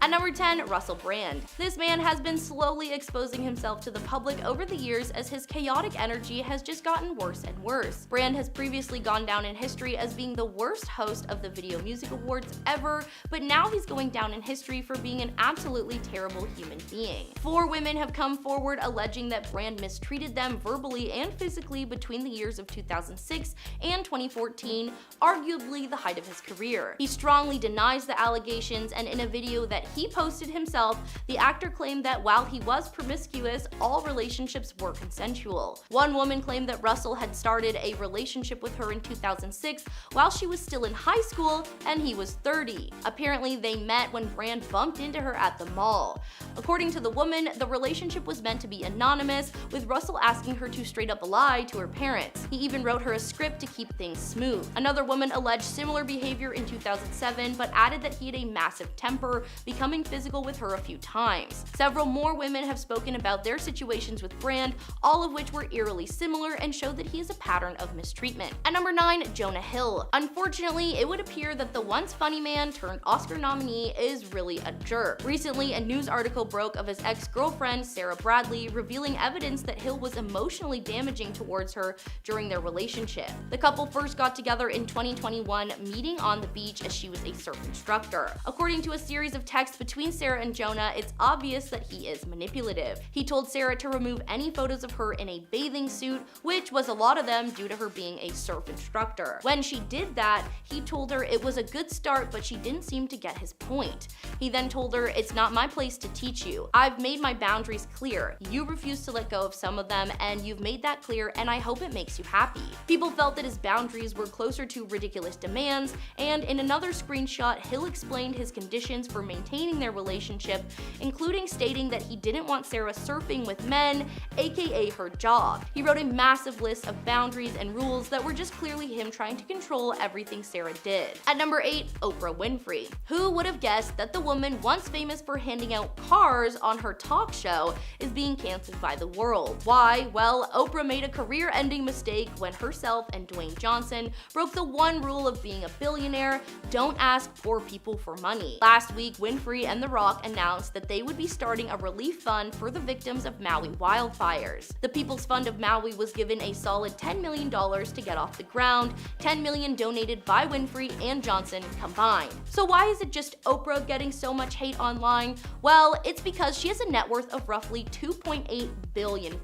At number 10, Russell Brand. This man has been slowly exposing himself to the public over the years as his chaotic energy has just gotten worse and worse. Brand has previously gone down in history as being the worst host of the Video Music Awards ever, but now he's going down in history for being an absolutely terrible human being. 4 women have come forward alleging that Brand mistreated them verbally and physically between the years of 2006 and 2014, arguably the height of his career. He strongly denies the allegations, and in a video that he posted himself, the actor claimed that while he was promiscuous, all relationships were consensual. One woman claimed that Russell had started a relationship with her in 2006 while she was still in high school and he was 30. Apparently, they met when Brand bumped into her at the mall. According to the woman, the relationship was meant to be anonymous, with Russell asking her to straight up lie to her parents. He even wrote her a script to keep things smooth. Another woman alleged similar behavior in 2007, but added that he had a massive temper, becoming physical with her a few times. Several more women have spoken about their situations with Brand, all of which were eerily similar and show that he has a pattern of mistreatment. At number 9, Jonah Hill. Unfortunately, it would appear that the once funny man turned Oscar nominee is really a jerk. Recently, a news article broke of his ex-girlfriend, Sarah Bradley, revealing evidence that Hill was emotionally damaging towards her during their relationship. The couple first got together in 2021, meeting on the beach as she was a surf instructor. According to a series of texts between Sarah and Jonah, it's obvious that he is manipulative. He told Sarah to remove any photos of her in a bathing suit, which was a lot of them due to her being a surf instructor. When she did that, he told her it was a good start, but she didn't seem to get his point. He then told her, "It's not my place to teach you. I've made my boundaries clear. You refuse to let go of some of them, and you've made that clear, and I hope it makes you happy." People felt that his boundaries were closer to ridiculous demands, and in another screenshot, Hill explained his conditions for maintaining their relationship, including stating that he didn't want Sarah surfing with men, aka her job. He wrote a massive list of boundaries and rules that were just clearly him trying to control everything Sarah did. At number 8, Oprah Winfrey. Who would have guessed that the woman once famous for handing out cars on her talk show is being canceled by the world? Why? Well, Oprah made a career-ending mistake when herself and Dwayne Johnson broke the one rule of being a billionaire: don't ask poor people for money. Last week, Winfrey and The Rock announced that they would be starting a relief fund for the victims of Maui wildfires. The People's Fund of Maui was given a solid $10 million to get off the ground, $10 million donated by Winfrey and Johnson combined. So why is it just Oprah getting so much hate online? Well, it's because she has a net worth of roughly $2.8 billion,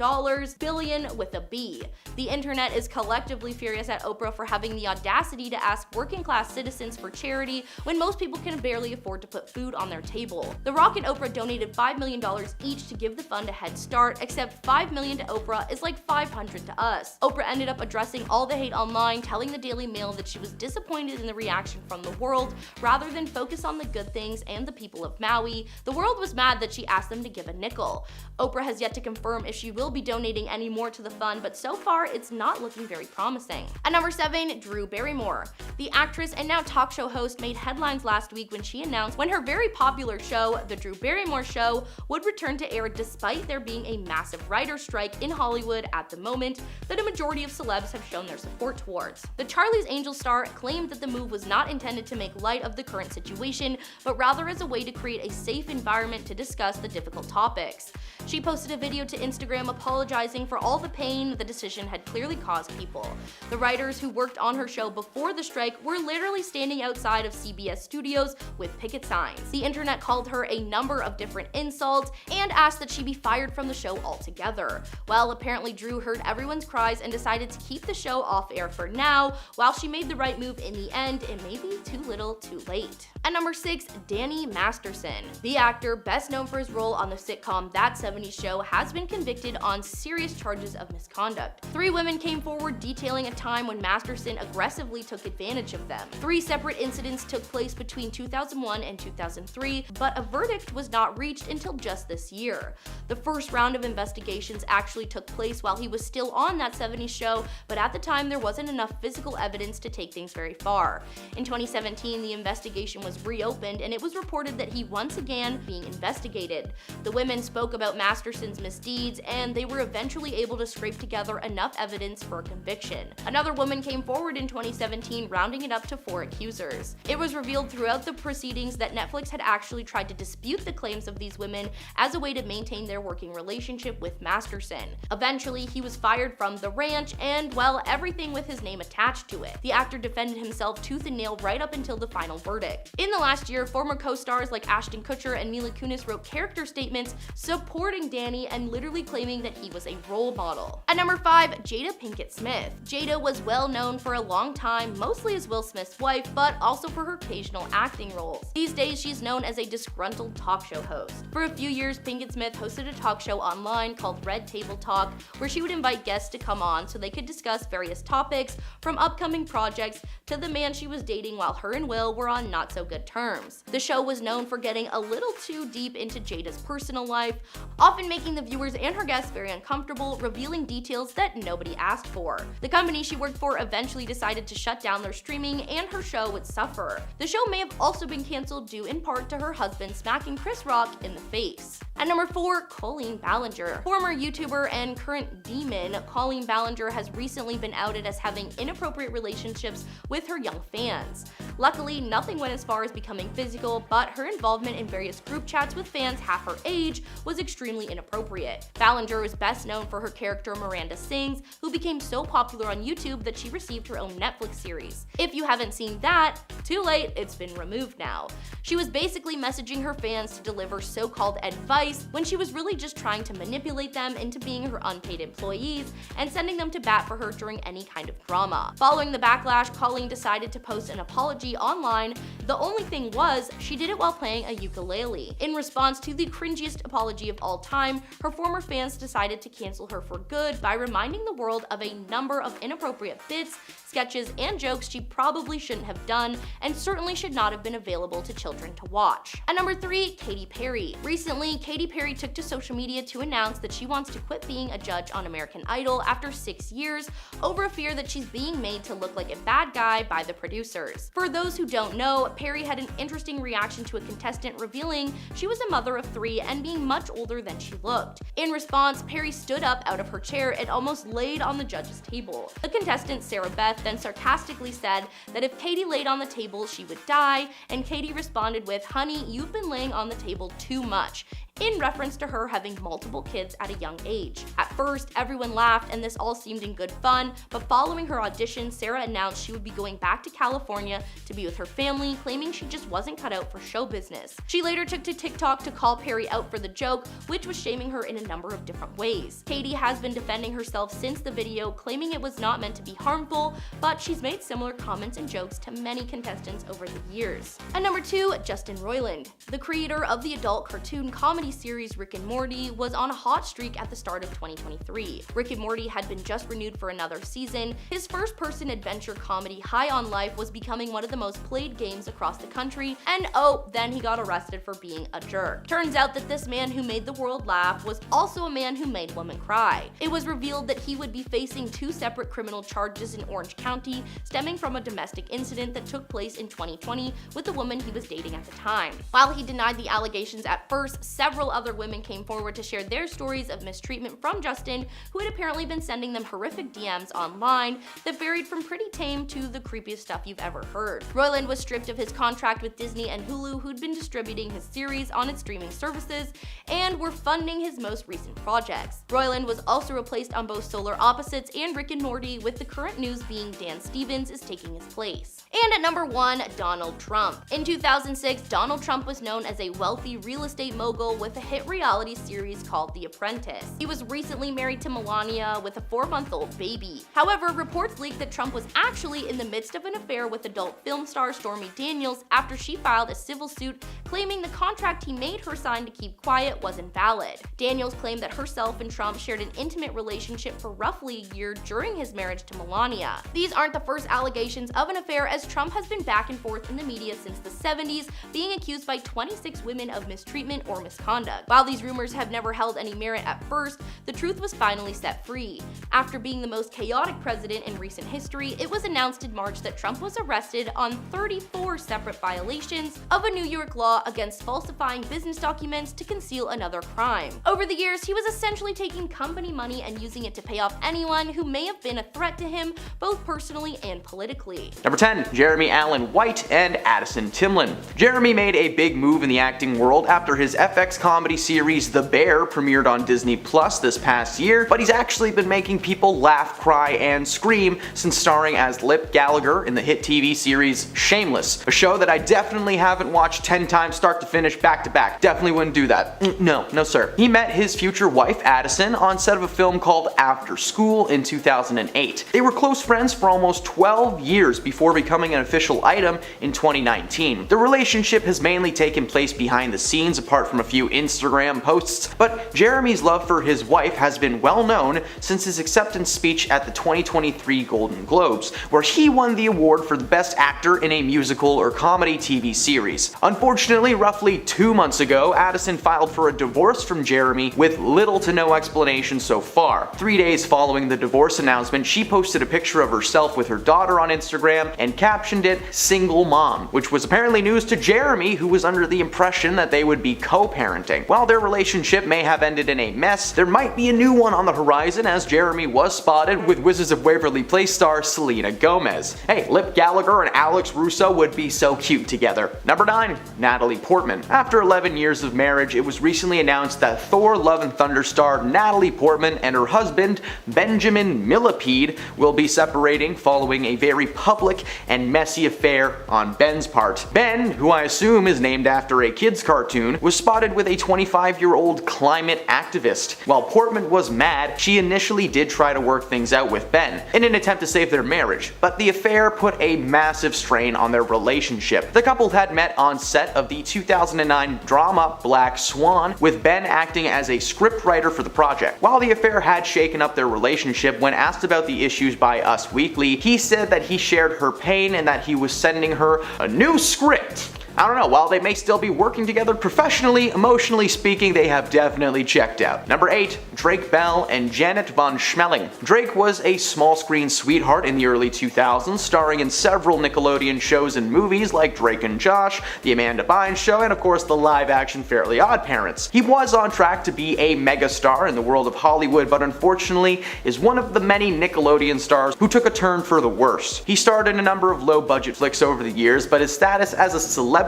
billion with a B. The internet is collectively furious at Oprah for having the audacity to ask working class citizens for charity when most people can barely afford to put food on their table. The Rock and Oprah donated $5 million each to give the fund a head start, except $5 million to Oprah is like $500 to us. Oprah ended up addressing all the hate online, telling the Daily Mail that she was disappointed in the reaction from the world rather than focus on the good things and the people of Maui. The world was mad that she asked them to give a nickel. Oprah has yet to confirm if she will be donating any more to the fund, but so far it's not looking very promising. At number 7, Drew Barrymore. The actress and now talk show host made headlines last week when she announced when her very popular show, The Drew Barrymore Show, would return to air despite there being a massive writer's strike in Hollywood at the moment that a majority of celebs have shown their support towards. The Charlie's Angels star claimed that the move was not intended to make light of the current situation, but rather as a way to create a safe environment to discuss the difficult topics. She posted a video to Instagram apologizing for all the pain the decision had clearly caused people. The writers who worked on her show before the strike were literally standing outside of CBS studios with picket signs. The internet called her a number of different insults and asked that she be fired from the show altogether. Well, apparently Drew heard everyone's cries and decided to keep the show off air for now. While she made the right move in the end, it may be too little too late. At number 6, Danny Masterson. The actor, best known for his role on the sitcom That 70s Show, has been convicted on serious charges of misconduct. 3 women came forward detailing a time when Masterson aggressively took advantage of them. 3 separate incidents took place between 2001 and 2003, but a verdict was not reached until just this year. The first round of investigations actually took place while he was still on That 70s Show, but at the time there wasn't enough physical evidence to take things very far. In 2017, the investigation was was reopened, and it was reported that he once again being investigated. The women spoke about Masterson's misdeeds, and they were eventually able to scrape together enough evidence for a conviction. Another woman came forward in 2017, rounding it up to 4 accusers. It was revealed throughout the proceedings that Netflix had actually tried to dispute the claims of these women as a way to maintain their working relationship with Masterson. Eventually, he was fired from the ranch, and, well, everything with his name attached to it. The actor defended himself tooth and nail right up until the final verdict. In the last year, former co-stars like Ashton Kutcher and Mila Kunis wrote character statements supporting Danny and literally claiming that he was a role model. At number 5, Jada Pinkett Smith. Jada was well known for a long time, mostly as Will Smith's wife, but also for her occasional acting roles. These days, she's known as a disgruntled talk show host. For a few years, Pinkett Smith hosted a talk show online called Red Table Talk, where she would invite guests to come on so they could discuss various topics, from upcoming projects to the man she was dating while her and Will were on not so good terms. The show was known for getting a little too deep into Jada's personal life, often making the viewers and her guests very uncomfortable, revealing details that nobody asked for. The company she worked for eventually decided to shut down their streaming, and her show would suffer. The show may have also been canceled due in part to her husband smacking Chris Rock in the face. At number 4, Colleen Ballinger. Former YouTuber and current demon, Colleen Ballinger has recently been outed as having inappropriate relationships with her young fans. Luckily, nothing went as far as becoming physical, but her involvement in various group chats with fans half her age was extremely inappropriate. Ballinger is best known for her character Miranda Sings, who became so popular on YouTube that she received her own Netflix series. If you haven't seen that, too late, it's been removed now. She was basically messaging her fans to deliver so-called advice when she was really just trying to manipulate them into being her unpaid employees and sending them to bat for her during any kind of drama. Following the backlash, Colleen decided to post an apology online. The only thing was, she did it while playing a ukulele. In response to the cringiest apology of all time, her former fans decided to cancel her for good by reminding the world of a number of inappropriate bits, sketches, and jokes she probably shouldn't have done and certainly should not have been available to children to watch. At number 3, Katy Perry. Recently, Katy Perry took to social media to announce that she wants to quit being a judge on American Idol after 6 years over a fear that she's being made to look like a bad guy by the producers. For those who don't know, Perry had an interesting reaction to a contestant revealing she was a mother of 3 and being much older than she looked. In response, Perry stood up out of her chair and almost laid on the judge's table. The contestant, Sarah Beth, then sarcastically said that if Katy laid on the table, she would die, and Katy responded with, "Honey, you've been laying on the table too much," in reference to her having multiple kids at a young age. At first, everyone laughed and this all seemed in good fun, but following her audition, Sarah announced she would be going back to California to be with her family, claiming she just wasn't cut out for show business. She later took to TikTok to call Perry out for the joke, which was shaming her in a number of different ways. Katy has been defending herself since the video, claiming it was not meant to be harmful, but she's made similar comments and jokes to many contestants over the years. At number 2, Justin Roiland. The creator of the adult cartoon comedy series Rick and Morty was on a hot streak at the start of 2023. Rick and Morty had been just renewed for another season. His first-person adventure comedy High on Life was becoming one of the most played games across the country, and oh, then he got arrested for being a jerk. Turns out that this man who made the world laugh was also a man who made women cry. It was revealed that he would be facing 2 separate criminal charges in Orange County, stemming from a domestic incident that took place in 2020 with the woman he was dating at the time. While he denied the allegations at first, several other women came forward to share their stories of mistreatment from Justin, who had apparently been sending them horrific DMs online that varied from pretty tame to the creepiest stuff you've ever heard. Roiland was stripped of his contract with Disney and Hulu, who'd been distributing his series on its streaming services and were funding his most recent projects. Roiland was also replaced on both Solar Opposites and Rick and Morty, with the current news being Dan Stevens is taking his place. And at number 1, Donald Trump. In 2006, Donald Trump was known as a wealthy real estate mogul with a hit reality series called The Apprentice. He was recently married to Melania with a 4-month-old baby. However, reports leaked that Trump was actually in the midst of an affair with adult film star Stormy Daniels after she filed a civil suit claiming the contract he made her sign to keep quiet was invalid. Daniels claimed that herself and Trump shared an intimate relationship for roughly a year during his marriage to Melania. These aren't the first allegations of an affair, as Trump has been back and forth in the media since the 70s, being accused by 26 women of mistreatment or misconduct. misconduct. While these rumors have never held any merit at first, the truth was finally set free. After being the most chaotic president in recent history, it was announced in March that Trump was arrested on 34 separate violations of a New York law against falsifying business documents to conceal another crime. Over the years, he was essentially taking company money and using it to pay off anyone who may have been a threat to him, both personally and politically. Number 10. Jeremy Allen White and Addison Timlin. Jeremy made a big move in the acting world after his FX comedy series The Bear premiered on Disney Plus this past year, but he's actually been making people laugh, cry, and scream since starring as Lip Gallagher in the hit TV series Shameless, a show that I definitely haven't watched 10 times start to finish back to back. Definitely wouldn't do that. No sir. He met his future wife Addison on set of a film called After School in 2008. They were close friends for almost 12 years before becoming an official item in 2019. The relationship has mainly taken place behind the scenes apart from a few Instagram posts, but Jeremy's love for his wife has been well known since his acceptance speech at the 2023 Golden Globes, where he won the award for the best actor in a musical or comedy TV series. Unfortunately, roughly 2 months ago, Addison filed for a divorce from Jeremy with little to no explanation so far. 3 days following the divorce announcement, she posted a picture of herself with her daughter on Instagram and captioned it "Single Mom," which was apparently news to Jeremy, who was under the impression that they would be co-parenting. While their relationship may have ended in a mess, there might be a new one on the horizon, as Jeremy was spotted with Wizards of Waverly Place star Selena Gomez. Hey, Lip Gallagher and Alex Russo would be so cute together. Number 9. Natalie Portman. After 11 years of marriage, it was recently announced that Thor: Love and Thunder star Natalie Portman and her husband Benjamin Millepied will be separating following a very public and messy affair on Ben's part. Ben, who I assume is named after a kids cartoon, was spotted with a 25-year-old climate activist. While Portman was mad, she initially did try to work things out with Ben in an attempt to save their marriage, but the affair put a massive strain on their relationship. The couple had met on set of the 2009 drama Black Swan, with Ben acting as a scriptwriter for the project. While the affair had shaken up their relationship, when asked about the issues by Us Weekly, he said that he shared her pain and that he was sending her a new script. I don't know, while they may still be working together professionally, emotionally speaking, they have definitely checked out. Number 8. Drake Bell and Janet von Schmeling. Drake was a small screen sweetheart in the early 2000s, starring in several Nickelodeon shows and movies like Drake and Josh, The Amanda Bynes Show, and of course the live-action Fairly Odd Parents. He was on track to be a megastar in the world of Hollywood, but unfortunately is one of the many Nickelodeon stars who took a turn for the worse. He starred in a number of low-budget flicks over the years, but his status as a celebrity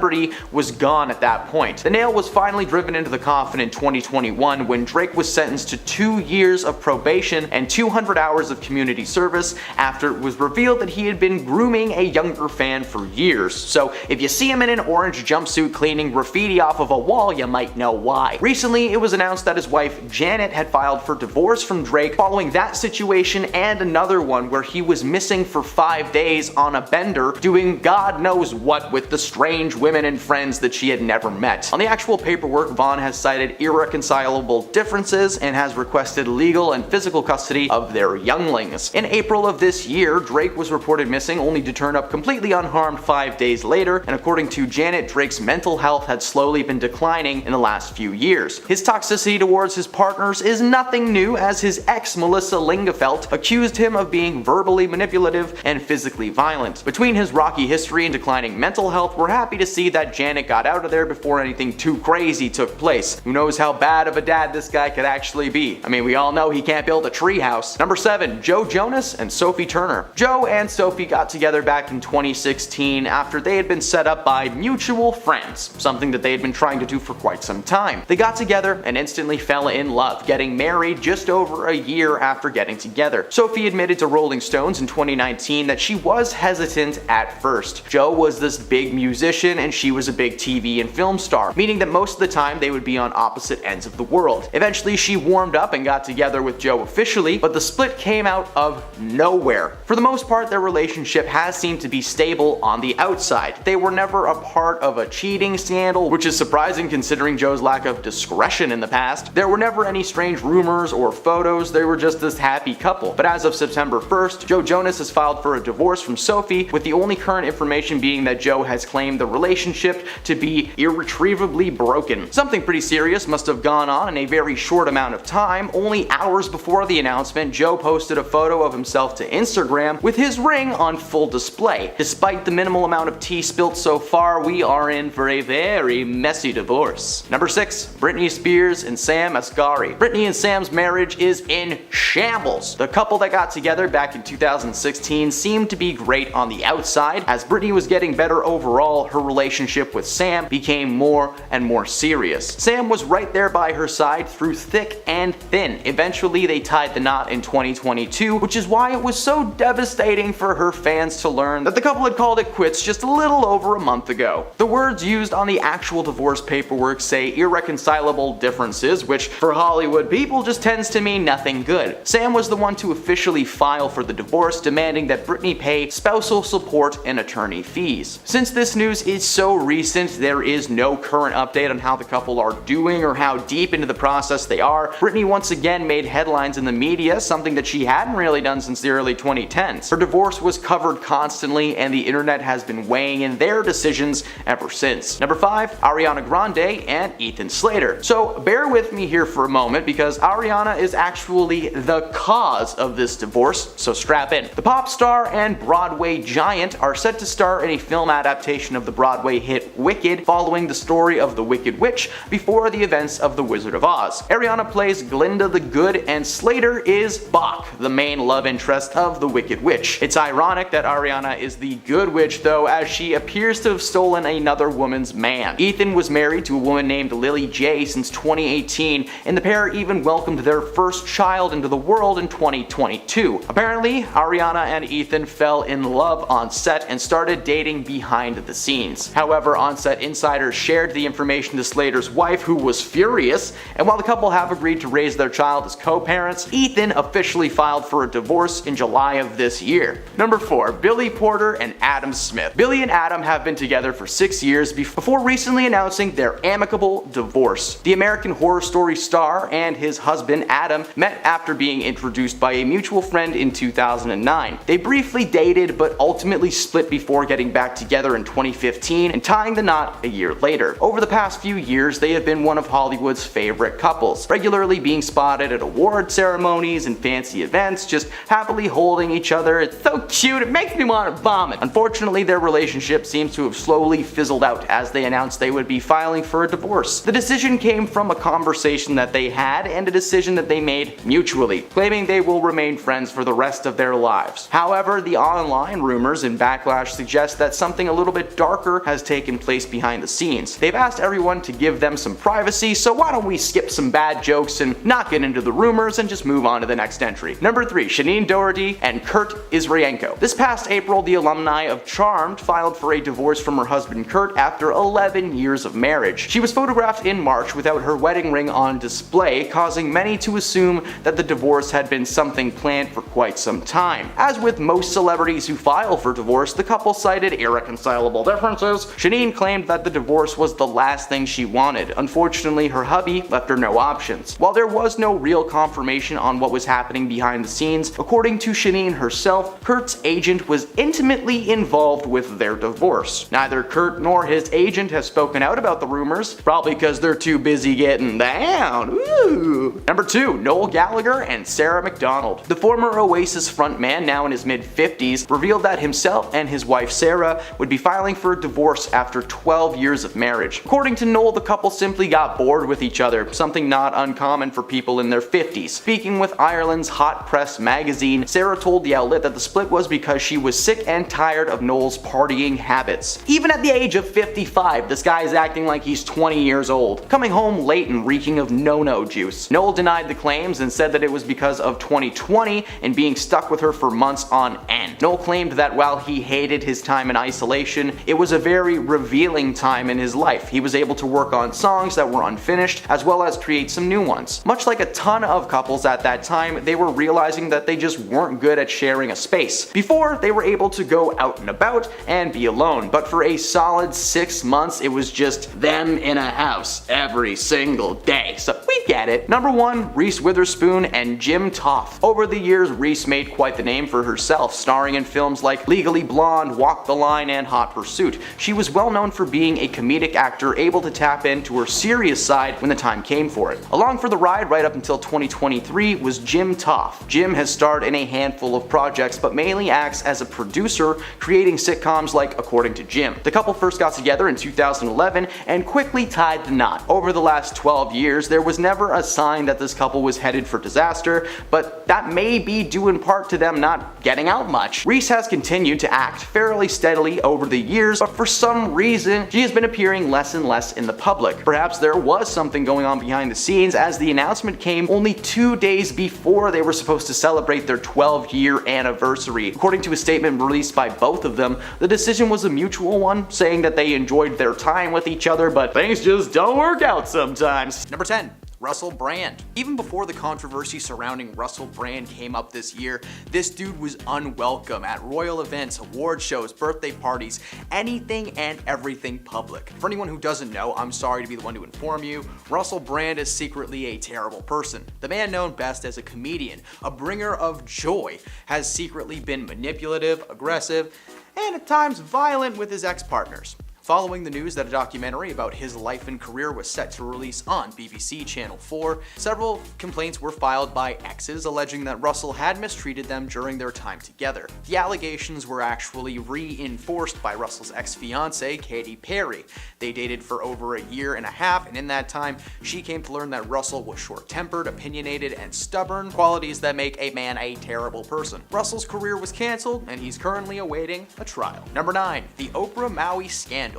was gone at that point. The nail was finally driven into the coffin in 2021 when Drake was sentenced to 2 years of probation and 200 hours of community service after it was revealed that he had been grooming a younger fan for years. So if you see him in an orange jumpsuit cleaning graffiti off of a wall, you might know why. Recently, it was announced that his wife Janet had filed for divorce from Drake following that situation and another one where he was missing for 5 days on a bender doing God knows what with the strange women and friends that she had never met. On the actual paperwork, Vaughn has cited irreconcilable differences and has requested legal and physical custody of their younglings. In April of this year, Drake was reported missing only to turn up completely unharmed 5 days later, and according to Janet, Drake's mental health had slowly been declining in the last few years. His toxicity towards his partners is nothing new, as his ex Melissa Lingefelt accused him of being verbally manipulative and physically violent. Between his rocky history and declining mental health, we're happy to see that Janet got out of there before anything too crazy took place. Who knows how bad of a dad this guy could actually be. I mean, we all know he can't build a treehouse. Number 7. Joe Jonas and Sophie Turner. Joe and Sophie got together back in 2016 after they had been set up by mutual friends, something that they had been trying to do for quite some time. They got together and instantly fell in love, getting married just over a year after getting together. Sophie admitted to Rolling Stones in 2019 that she was hesitant at first. Joe was this big musician and she was a big TV and film star, meaning that most of the time they would be on opposite ends of the world. Eventually she warmed up and got together with Joe officially, but the split came out of nowhere. For the most part, their relationship has seemed to be stable on the outside. They were never a part of a cheating scandal, which is surprising considering Joe's lack of discretion in the past. There were never any strange rumors or photos, they were just this happy couple. But as of September 1st, Joe Jonas has filed for a divorce from Sophie, with the only current information being that Joe has claimed the relationship relationship to be irretrievably broken. Something pretty serious must have gone on in a very short amount of time. Only hours before the announcement, Joe posted a photo of himself to Instagram with his ring on full display. Despite the minimal amount of tea spilt so far, we are in for a very messy divorce. Number 6. Britney Spears and Sam Asghari. Britney and Sam's marriage is in shambles. The couple that got together back in 2016 seemed to be great on the outside. As Britney was getting better overall, her relationship with Sam became more and more serious. Sam was right there by her side through thick and thin. Eventually, they tied the knot in 2022, which is why it was so devastating for her fans to learn that the couple had called it quits just a little over a month ago. The words used on the actual divorce paperwork say irreconcilable differences, which for Hollywood people just tends to mean nothing good. Sam was the one to officially file for the divorce, demanding that Britney pay spousal support and attorney fees. Since this news is so recent, there is no current update on how the couple are doing or how deep into the process they are. Britney once again made headlines in the media, something that she hadn't really done since the early 2010s. Her divorce was covered constantly, and the internet has been weighing in their decisions ever since. Number 5. Ariana Grande and Ethan Slater. So bear with me here for a moment, because Ariana is actually the cause of this divorce, so strap in. The pop star and Broadway giant are set to star in a film adaptation of the Broadway hit Wicked, following the story of the Wicked Witch before the events of The Wizard of Oz. Ariana plays Glinda the Good, and Slater is Bach, the main love interest of the Wicked Witch. It's ironic that Ariana is the good witch though, as she appears to have stolen another woman's man. Ethan was married to a woman named Lily J since 2018, and the pair even welcomed their first child into the world in 2022. Apparently, Ariana and Ethan fell in love on set and started dating behind the scenes. However, on-set insiders shared the information to Slater's wife, who was furious, and while the couple have agreed to raise their child as co-parents, Ethan officially filed for a divorce in July of this year. Number 4. Billy Porter and Adam Smith. Billy and Adam have been together for 6 years before recently announcing their amicable divorce. The American Horror Story star and his husband Adam met after being introduced by a mutual friend in 2009. They briefly dated but ultimately split before getting back together in 2015 and tying the knot a year later. Over the past few years, they have been one of Hollywood's favorite couples, regularly being spotted at award ceremonies and fancy events, just happily holding each other. It's so cute, it makes me want to vomit. Unfortunately, their relationship seems to have slowly fizzled out as they announced they would be filing for a divorce. The decision came from a conversation that they had and a decision that they made mutually, claiming they will remain friends for the rest of their lives. However, the online rumors and backlash suggest that something a little bit darker has taken place behind the scenes. They've asked everyone to give them some privacy, so why don't we skip some bad jokes and not get into the rumors and just move on to the next entry. Number 3. Shanine Doherty and Kurt Israenko. This past April, the alumni of Charmed filed for a divorce from her husband Kurt after 11 years of marriage. She was photographed in March without her wedding ring on display, causing many to assume that the divorce had been something planned for quite some time. As with most celebrities who file for divorce, the couple cited irreconcilable differences. Shanine claimed that the divorce was the last thing she wanted. Unfortunately, her hubby left her no options. While there was no real confirmation on what was happening behind the scenes, according to Shanine herself, Kurt's agent was intimately involved with their divorce. Neither Kurt nor his agent has spoken out about the rumors, probably because they're too busy getting down. Ooh. Number 2. Noel Gallagher and Sarah McDonald. The former Oasis frontman, now in his mid-50s, revealed that himself and his wife Sarah would be filing for a divorce after 12 years of marriage. According to Noel, the couple simply got bored with each other, something not uncommon for people in their 50s. Speaking with Ireland's Hot Press magazine, Sarah told the outlet that the split was because she was sick and tired of Noel's partying habits. Even at the age of 55, this guy is acting like he's 20 years old, coming home late and reeking of no-no juice. Noel denied the claims and said that it was because of 2020 and being stuck with her for months on end. Noel claimed that while he hated his time in isolation, it was a very revealing time in his life. He was able to work on songs that were unfinished, as well as create some new ones. Much like a ton of couples at that time, they were realizing that they just weren't good at sharing a space. Before, they were able to go out and about and be alone, but for a solid 6 months, it was just them in a house every single day. So we get it. Number 1, Reese Witherspoon and Jim Toth. Over the years, Reese made quite the name for herself, starring in films like Legally Blonde, Walk the Line, and Hot Pursuit. She was well known for being a comedic actor able to tap into her serious side when the time came for it. Along for the ride right up until 2023 was Jim Toth. Jim has starred in a handful of projects, but mainly acts as a producer, creating sitcoms like According to Jim. The couple first got together in 2011 and quickly tied the knot. Over the last 12 years, there was never a sign that this couple was headed for disaster, but that may be due in part to them not getting out much. Reese has continued to act fairly steadily over the years, but for some reason, she has been appearing less and less in the public. Perhaps there was something going on behind the scenes, as the announcement came only 2 days before they were supposed to celebrate their 12-year anniversary. According to a statement released by both of them, the decision was a mutual one, saying that they enjoyed their time with each other, but things just don't work out sometimes. Number 10. Russell Brand. Even before the controversy surrounding Russell Brand came up this year, this dude was unwelcome at royal events, award shows, birthday parties, anything and everything public. For anyone who doesn't know, I'm sorry to be the one to inform you, Russell Brand is secretly a terrible person. The man known best as a comedian, a bringer of joy, has secretly been manipulative, aggressive, and at times violent with his ex-partners. Following the news that a documentary about his life and career was set to release on BBC Channel 4, several complaints were filed by exes alleging that Russell had mistreated them during their time together. The allegations were actually reinforced by Russell's ex-fiancée, Katy Perry. They dated for over a year and a half, and in that time, she came to learn that Russell was short-tempered, opinionated, and stubborn, qualities that make a man a terrible person. Russell's career was cancelled, and he's currently awaiting a trial. Number 9. The Oprah Maui Scandal.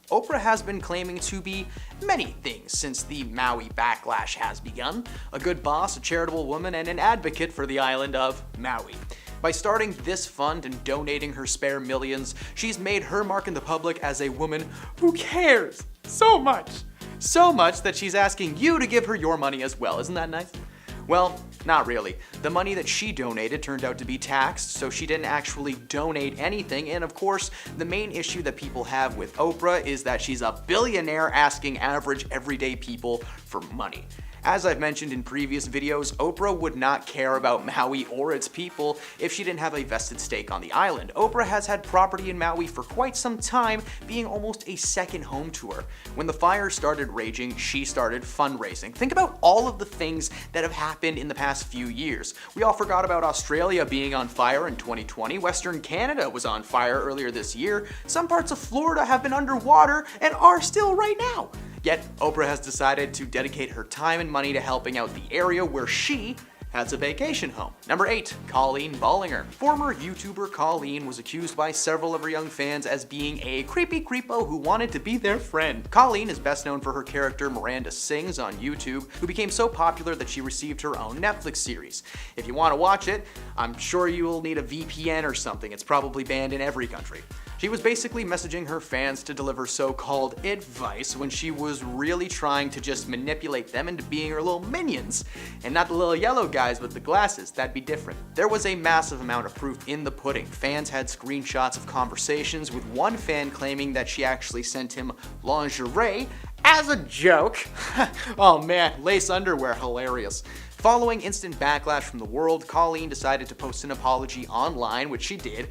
Oprah has been claiming to be many things since the Maui backlash has begun. A good boss, a charitable woman, and an advocate for the island of Maui. By starting this fund and donating her spare millions, she's made her mark in the public as a woman who cares so much. So much that she's asking you to give her your money as well. Isn't that nice? Well, not really. The money that she donated turned out to be taxed, so she didn't actually donate anything, and of course, the main issue that people have with Oprah is that she's a billionaire asking average everyday people for money. As I've mentioned in previous videos, Oprah would not care about Maui or its people if she didn't have a vested stake on the island. Oprah has had property in Maui for quite some time, being almost a second home to her. When the fire started raging, she started fundraising. Think about all of the things that have happened in the past few years. We all forgot about Australia being on fire in 2020, Western Canada was on fire earlier this year, some parts of Florida have been underwater and are still right now. Yet, Oprah has decided to dedicate her time and money to helping out the area where she has a vacation home. Number 8. Colleen Ballinger. Former YouTuber Colleen was accused by several of her young fans as being a creepy creepo who wanted to be their friend. Colleen is best known for her character Miranda Sings on YouTube, who became so popular that she received her own Netflix series. If you want to watch it, I'm sure you will need a VPN or something. It's probably banned in every country. She was basically messaging her fans to deliver so-called advice when she was really trying to just manipulate them into being her little minions. And not the little yellow guys with the glasses, that'd be different. There was a massive amount of proof in the pudding. Fans had screenshots of conversations, with one fan claiming that she actually sent him lingerie as a joke. Oh man, lace underwear, hilarious. Following instant backlash from the world, Colleen decided to post an apology online, which she did,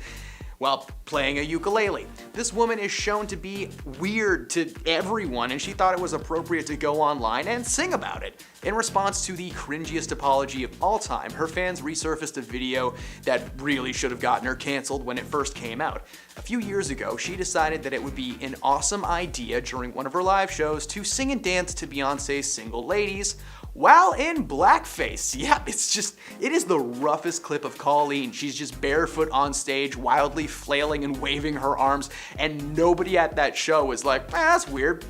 while playing a ukulele. This woman is shown to be weird to everyone, and she thought it was appropriate to go online and sing about it. In response to the cringiest apology of all time, her fans resurfaced a video that really should have gotten her canceled when it first came out. A few years ago, she decided that it would be an awesome idea during one of her live shows to sing and dance to Beyonce's Single Ladies, while in blackface. Yeah, it is the roughest clip of Colleen. She's just barefoot on stage, wildly flailing and waving her arms, and nobody at that show was like, that's weird.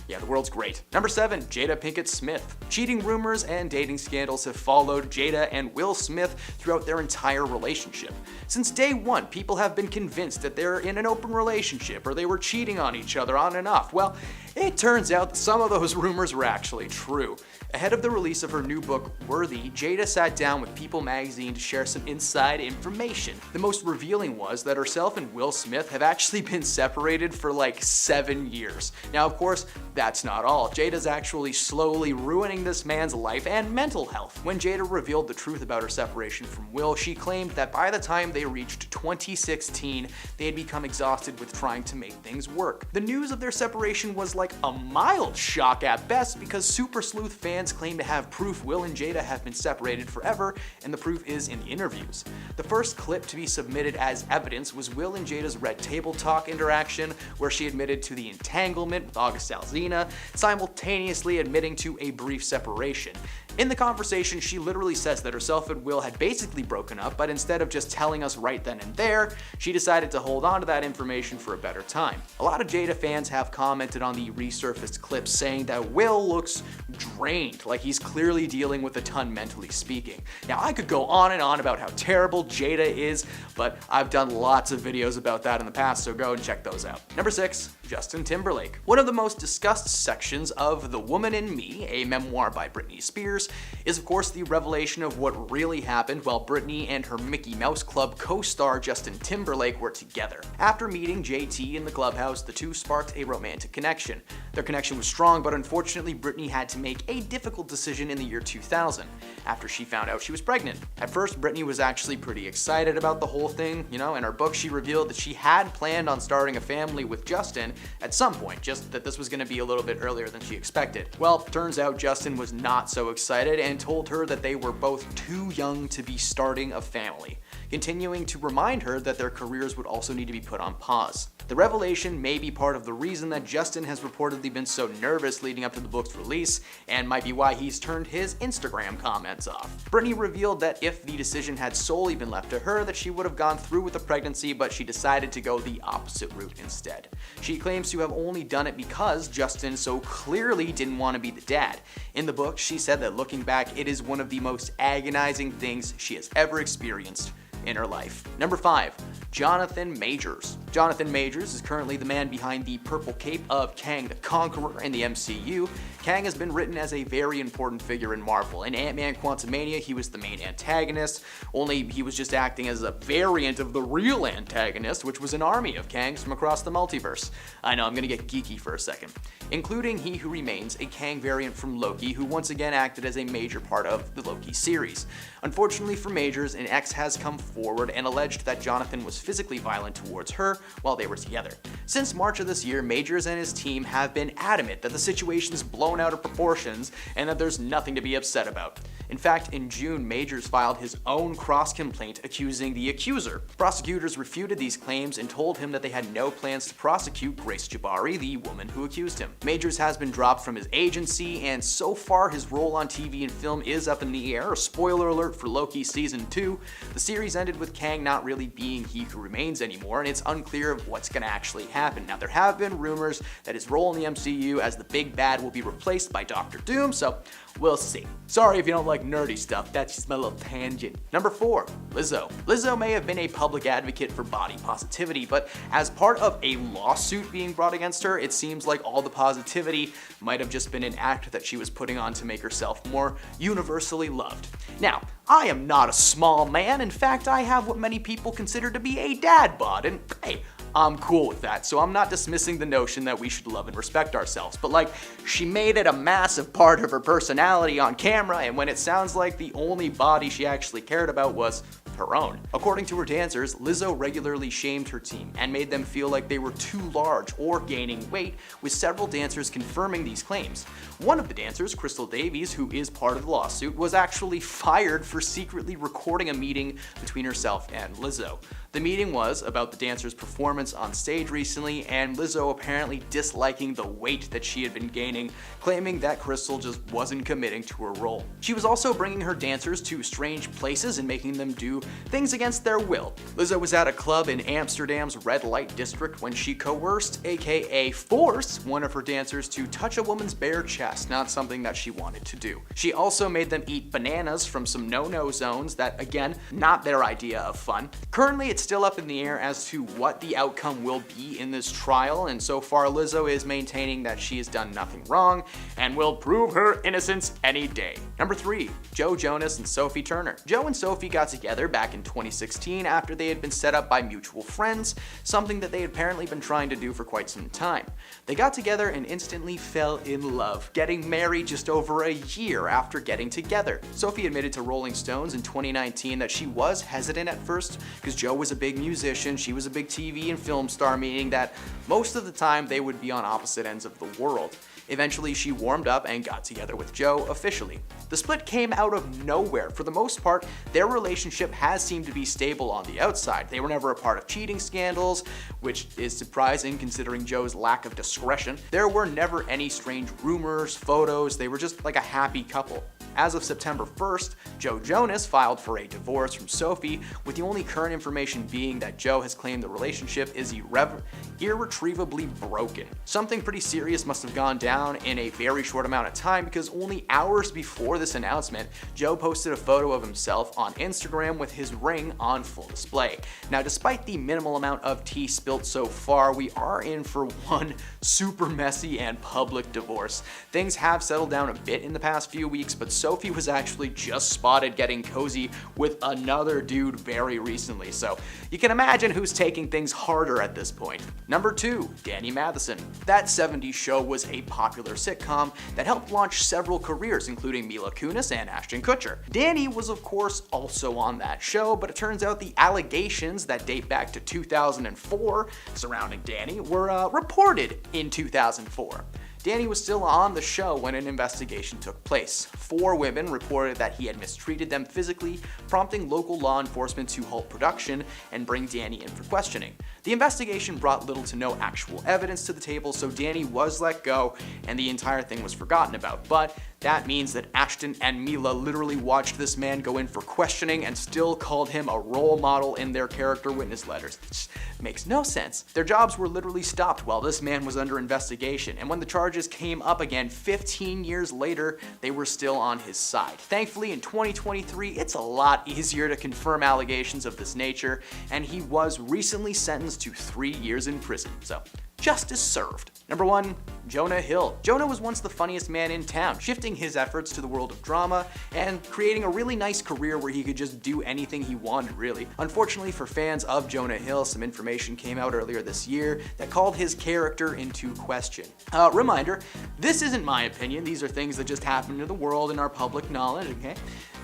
Yeah, the world's great. Number 7, Jada Pinkett Smith. Cheating rumors and dating scandals have followed Jada and Will Smith throughout their entire relationship. Since day one, people have been convinced that they're in an open relationship or they were cheating on each other on and off. Well, It turns out that some of those rumors were actually true. Ahead of the release of her new book, Worthy, Jada sat down with People magazine to share some inside information. The most revealing was that herself and Will Smith have actually been separated for like 7 years. Now, of course, that's not all. Jada's actually slowly ruining this man's life and mental health. When Jada revealed the truth about her separation from Will, she claimed that by the time they reached 2016, they had become exhausted with trying to make things work. The news of their separation was like a mild shock at best, because Super Sleuth fans claim to have proof Will and Jada have been separated forever, and the proof is in the interviews. The first clip to be submitted as evidence was Will and Jada's Red Table Talk interaction, where she admitted to the entanglement with August Alsina, simultaneously admitting to a brief separation. In the conversation, she literally says that herself and Will had basically broken up, but instead of just telling us right then and there, she decided to hold on to that information for a better time. A lot of Jada fans have commented on the resurfaced clips, saying that Will looks drained, like he's clearly dealing with a ton mentally speaking. Now, I could go on and on about how terrible Jada is, but I've done lots of videos about that in the past, so go and check those out. Number 6, Justin Timberlake. One of the most discussed sections of The Woman in Me, a memoir by Britney Spears, is of course the revelation of what really happened while Britney and her Mickey Mouse Club co-star Justin Timberlake were together. After meeting JT in the clubhouse, the two sparked a romantic connection. Their connection was strong, but unfortunately Britney had to make a difficult decision in the year 2000, after she found out she was pregnant. At first, Britney was actually pretty excited about the whole thing. In her book she revealed that she had planned on starting a family with Justin at some point, just that this was going to be a little bit earlier than she expected. Well, turns out Justin was not so excited and told her that they were both too young to be starting a family, continuing to remind her that their careers would also need to be put on pause. The revelation may be part of the reason that Justin has reportedly been so nervous leading up to the book's release, and might be why he's turned his Instagram comments off. Britney revealed that if the decision had solely been left to her, that she would have gone through with the pregnancy, but she decided to go the opposite route instead. She claims to have only done it because Justin so clearly didn't want to be the dad. In the book, she said that looking back, it is one of the most agonizing things she has ever experienced in her life. Number 5, Jonathan Majors. Jonathan Majors is currently the man behind the purple cape of Kang the Conqueror in the MCU. Kang has been written as a very important figure in Marvel. In Ant-Man Quantumania, he was the main antagonist, only he was just acting as a variant of the real antagonist, which was an army of Kangs from across the multiverse. I know, I'm gonna get geeky for a second. Including He Who Remains, a Kang variant from Loki, who once again acted as a major part of the Loki series. Unfortunately for Majors, an ex has come forward and alleged that Jonathan was physically violent towards her while they were together. Since March of this year, Majors and his team have been adamant that the situation is blown out of proportions and that there's nothing to be upset about. In fact, in June, Majors filed his own cross-complaint accusing the accuser. Prosecutors refuted these claims and told him that they had no plans to prosecute Grace Jabari, the woman who accused him. Majors has been dropped from his agency, and so far his role on TV and film is up in the air. Spoiler alert for Loki Season 2. The series ended with Kang not really being He Who Remains anymore, and it's unclear of what's going to actually happen. Now, there have been rumors that his role in the MCU as the big bad will be replaced by Doctor Doom, so we'll see. Sorry if you don't like nerdy stuff, that's just my little tangent. Number 4, Lizzo. Lizzo may have been a public advocate for body positivity, but as part of a lawsuit being brought against her, it seems like all the positivity might have just been an act that she was putting on to make herself more universally loved. Now, I am not a small man. In fact, I have what many people consider to be a dad bod, and hey, I'm cool with that, so I'm not dismissing the notion that we should love and respect ourselves, but she made it a massive part of her personality on camera, and when it sounds like the only body she actually cared about was her own. According to her dancers, Lizzo regularly shamed her team and made them feel like they were too large or gaining weight, with several dancers confirming these claims. One of the dancers, Crystal Davies, who is part of the lawsuit, was actually fired for secretly recording a meeting between herself and Lizzo. The meeting was about the dancer's performance on stage recently, and Lizzo apparently disliking the weight that she had been gaining, claiming that Crystal just wasn't committing to her role. She was also bringing her dancers to strange places and making them do things against their will. Lizzo was at a club in Amsterdam's red light district when she coerced, aka forced, one of her dancers to touch a woman's bare chest, not something that she wanted to do. She also made them eat bananas from some no-no zones that, again, not their idea of fun. Currently, it's still up in the air as to what the outcome will be in this trial, and so far Lizzo is maintaining that she has done nothing wrong and will prove her innocence any day. Number 3, Joe Jonas and Sophie Turner. Joe and Sophie got together back in 2016 after they had been set up by mutual friends, something that they had apparently been trying to do for quite some time. They got together and instantly fell in love, getting married just over a year after getting together. Sophie admitted to Rolling Stones in 2019 that she was hesitant at first because Joe was a big musician, she was a big TV and film star, meaning that most of the time they would be on opposite ends of the world. Eventually, she warmed up and got together with Joe officially. The split came out of nowhere. For the most part, their relationship has seemed to be stable on the outside. They were never a part of cheating scandals, which is surprising considering Joe's lack of discretion. There were never any strange rumors, photos, they were just like a happy couple. As of September 1st, Joe Jonas filed for a divorce from Sophie, with the only current information being that Joe has claimed the relationship is irretrievably broken. Something pretty serious must have gone down in a very short amount of time, because only hours before this announcement, Joe posted a photo of himself on Instagram with his ring on full display. Now, despite the minimal amount of tea spilt so far, we are in for one super messy and public divorce. Things have settled down a bit in the past few weeks, but Sophie was actually just spotted getting cozy with another dude very recently, so you can imagine who's taking things harder at this point. Number 2, Danny Matheson. That 70s Show was a popular sitcom that helped launch several careers, including Mila Kunis and Ashton Kutcher. Danny was of course also on that show, but it turns out the allegations that date back to 2004 surrounding Danny were reported in 2004. Danny was still on the show when an investigation took place. 4 women reported that he had mistreated them physically, prompting local law enforcement to halt production and bring Danny in for questioning. The investigation brought little to no actual evidence to the table, so Danny was let go and the entire thing was forgotten about. But that means that Ashton and Mila literally watched this man go in for questioning and still called him a role model in their character witness letters. It makes no sense. Their jobs were literally stopped while this man was under investigation, and when the charges came up again 15 years later, they were still on his side. Thankfully, in 2023, it's a lot easier to confirm allegations of this nature, and he was recently sentenced to 3 years in prison, so justice served. Number 1, Jonah Hill. Jonah was once the funniest man in town, shifting his efforts to the world of drama and creating a really nice career where he could just do anything he wanted, really. Unfortunately for fans of Jonah Hill, some information came out earlier this year that called his character into question. Reminder, this isn't my opinion, these are things that just happen in the world and are public knowledge, okay?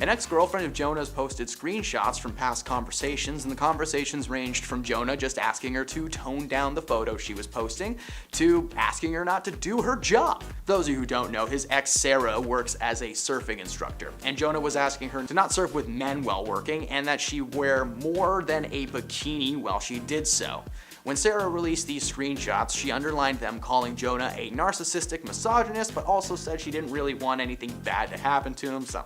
An ex-girlfriend of Jonah's posted screenshots from past conversations, and the conversations ranged from Jonah just asking her to tone down the photo she was posting, to asking her not to do her job. For those of you who don't know, his ex Sarah works as a surfing instructor, and Jonah was asking her to not surf with men while working, and that she wear more than a bikini while she did so. When Sarah released these screenshots, she underlined them, calling Jonah a narcissistic misogynist, but also said she didn't really want anything bad to happen to him, so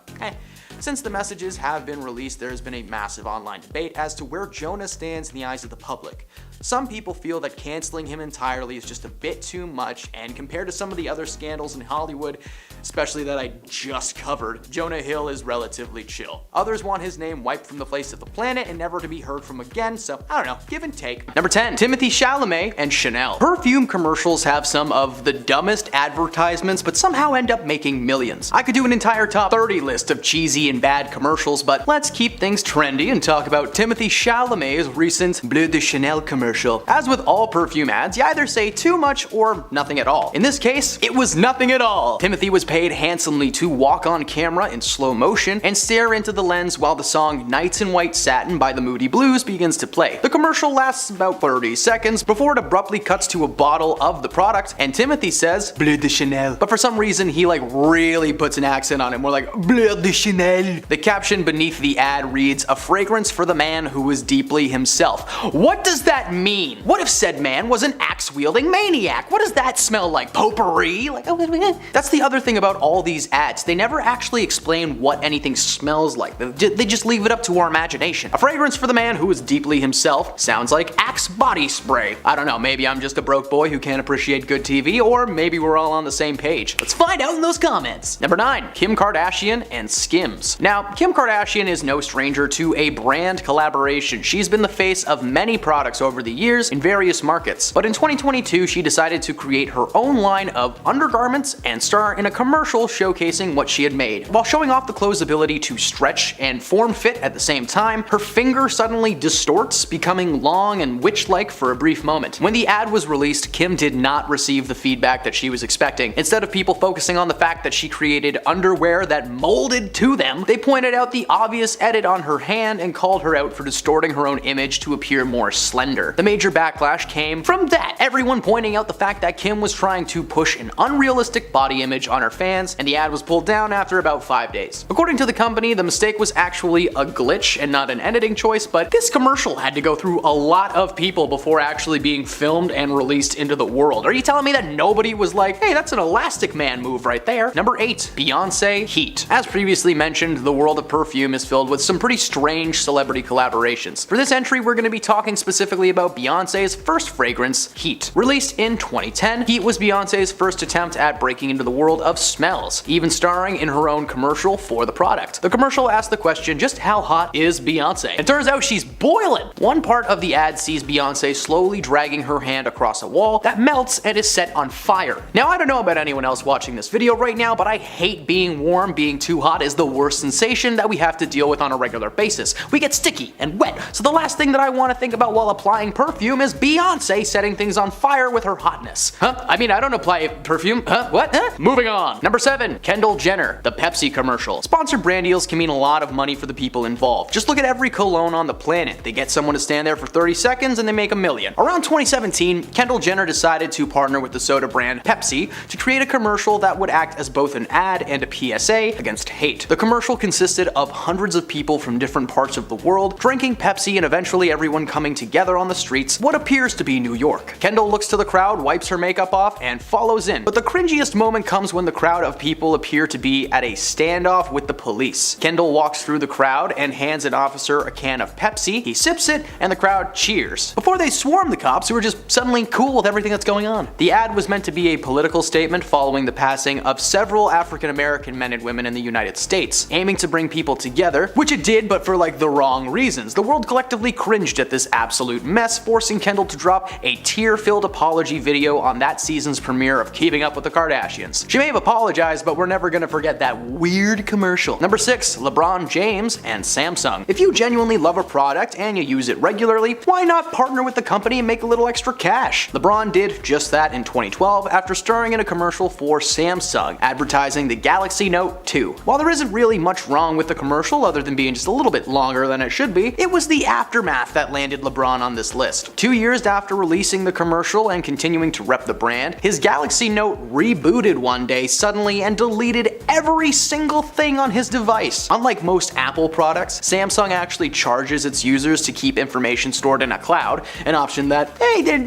Since the messages have been released, there has been a massive online debate as to where Jonah stands in the eyes of the public. Some people feel that canceling him entirely is just a bit too much, and compared to some of the other scandals in Hollywood, especially that I just covered, Jonah Hill is relatively chill. Others want his name wiped from the face of the planet and never to be heard from again, so I don't know, give and take. Number 10, Timothée Chalamet and Chanel. Perfume commercials have some of the dumbest advertisements, but somehow end up making millions. I could do an entire top 30 list of cheesy and bad commercials, but let's keep things trendy and talk about Timothée Chalamet's recent Bleu de Chanel commercial. As with all perfume ads, you either say too much or nothing at all. In this case, it was nothing at all. Timothy was paid handsomely to walk on camera in slow motion and stare into the lens while the song Nights in White Satin by the Moody Blues begins to play. The commercial lasts about 30 seconds before it abruptly cuts to a bottle of the product, and Timothy says, Bleu de Chanel. But for some reason, he really puts an accent on it, more like, Bleu de Chanel. The caption beneath the ad reads, a fragrance for the man who is deeply himself. What does that mean? What if said man was an axe-wielding maniac? What does that smell like? Potpourri? That's the other thing about all these ads. They never actually explain what anything smells like. They just leave it up to our imagination. A fragrance for the man who is deeply himself sounds like Axe body spray. I don't know, maybe I'm just a broke boy who can't appreciate good TV, or maybe we're all on the same page. Let's find out in those comments. Number 9, Kim Kardashian and Skims. Now, Kim Kardashian is no stranger to a brand collaboration. She's been the face of many products over the years in various markets. But in 2022, she decided to create her own line of undergarments and star in a commercial showcasing what she had made. While showing off the clothes' ability to stretch and form fit at the same time, her finger suddenly distorts, becoming long and witch-like for a brief moment. When the ad was released, Kim did not receive the feedback that she was expecting. Instead of people focusing on the fact that she created underwear that molded to them, they pointed out the obvious edit on her hand and called her out for distorting her own image to appear more slender. The major backlash came from that, everyone pointing out the fact that Kim was trying to push an unrealistic body image on her fans, and the ad was pulled down after about 5 days. According to the company, the mistake was actually a glitch and not an editing choice, but this commercial had to go through a lot of people before actually being filmed and released into the world. Are you telling me that nobody was like, hey, that's an Elastic Man move right there? Number 8, Beyonce Heat. As previously mentioned, the world of perfume is filled with some pretty strange celebrity collaborations. For this entry, we're going to be talking specifically about Beyonce's first fragrance, Heat. Released in 2010, Heat was Beyonce's first attempt at breaking into the world of smells, even starring in her own commercial for the product. The commercial asked the question, just how hot is Beyonce? It turns out she's boiling! One part of the ad sees Beyonce slowly dragging her hand across a wall that melts and is set on fire. Now, I don't know about anyone else watching this video right now, but I hate being warm. Being too hot is the worst sensation that we have to deal with on a regular basis. We get sticky and wet, so the last thing that I want to think about while applying perfume is Beyonce setting things on fire with her hotness. I mean, I don't apply perfume. What? Moving on. Number 7, Kendall Jenner, the Pepsi commercial. Sponsored brand deals can mean a lot of money for the people involved. Just look at every cologne on the planet. They get someone to stand there for 30 seconds and they make $1 million. Around 2017, Kendall Jenner decided to partner with the soda brand Pepsi to create a commercial that would act as both an ad and a PSA against hate. The commercial consisted of hundreds of people from different parts of the world drinking Pepsi and eventually everyone coming together on the streets, what appears to be New York. Kendall looks to the crowd, wipes her makeup off, and follows in. But the cringiest moment comes when the crowd of people appear to be at a standoff with the police. Kendall walks through the crowd and hands an officer a can of Pepsi. He sips it, and the crowd cheers. Before they swarm the cops, who are just suddenly cool with everything that's going on. The ad was meant to be a political statement following the passing of several African American men and women in the United States, aiming to bring people together, which it did, but for the wrong reasons. The world collectively cringed at this absolute mess, forcing Kendall to drop a tear-filled apology video on that season's premiere of Keeping Up with the Kardashians. She may have apologized, but we're never gonna forget that weird commercial. Number 6, LeBron James and Samsung. If you genuinely love a product and you use it regularly, why not partner with the company and make a little extra cash? LeBron did just that in 2012 after starring in a commercial for Samsung, advertising the Galaxy Note 2. While there isn't really much wrong with the commercial other than being just a little bit longer than it should be, it was the aftermath that landed LeBron on this list. 2 years after releasing the commercial and continuing to rep the brand, his Galaxy Note rebooted one day suddenly and deleted every single thing on his device. Unlike most Apple products, Samsung actually charges its users to keep information stored in a cloud, an option that,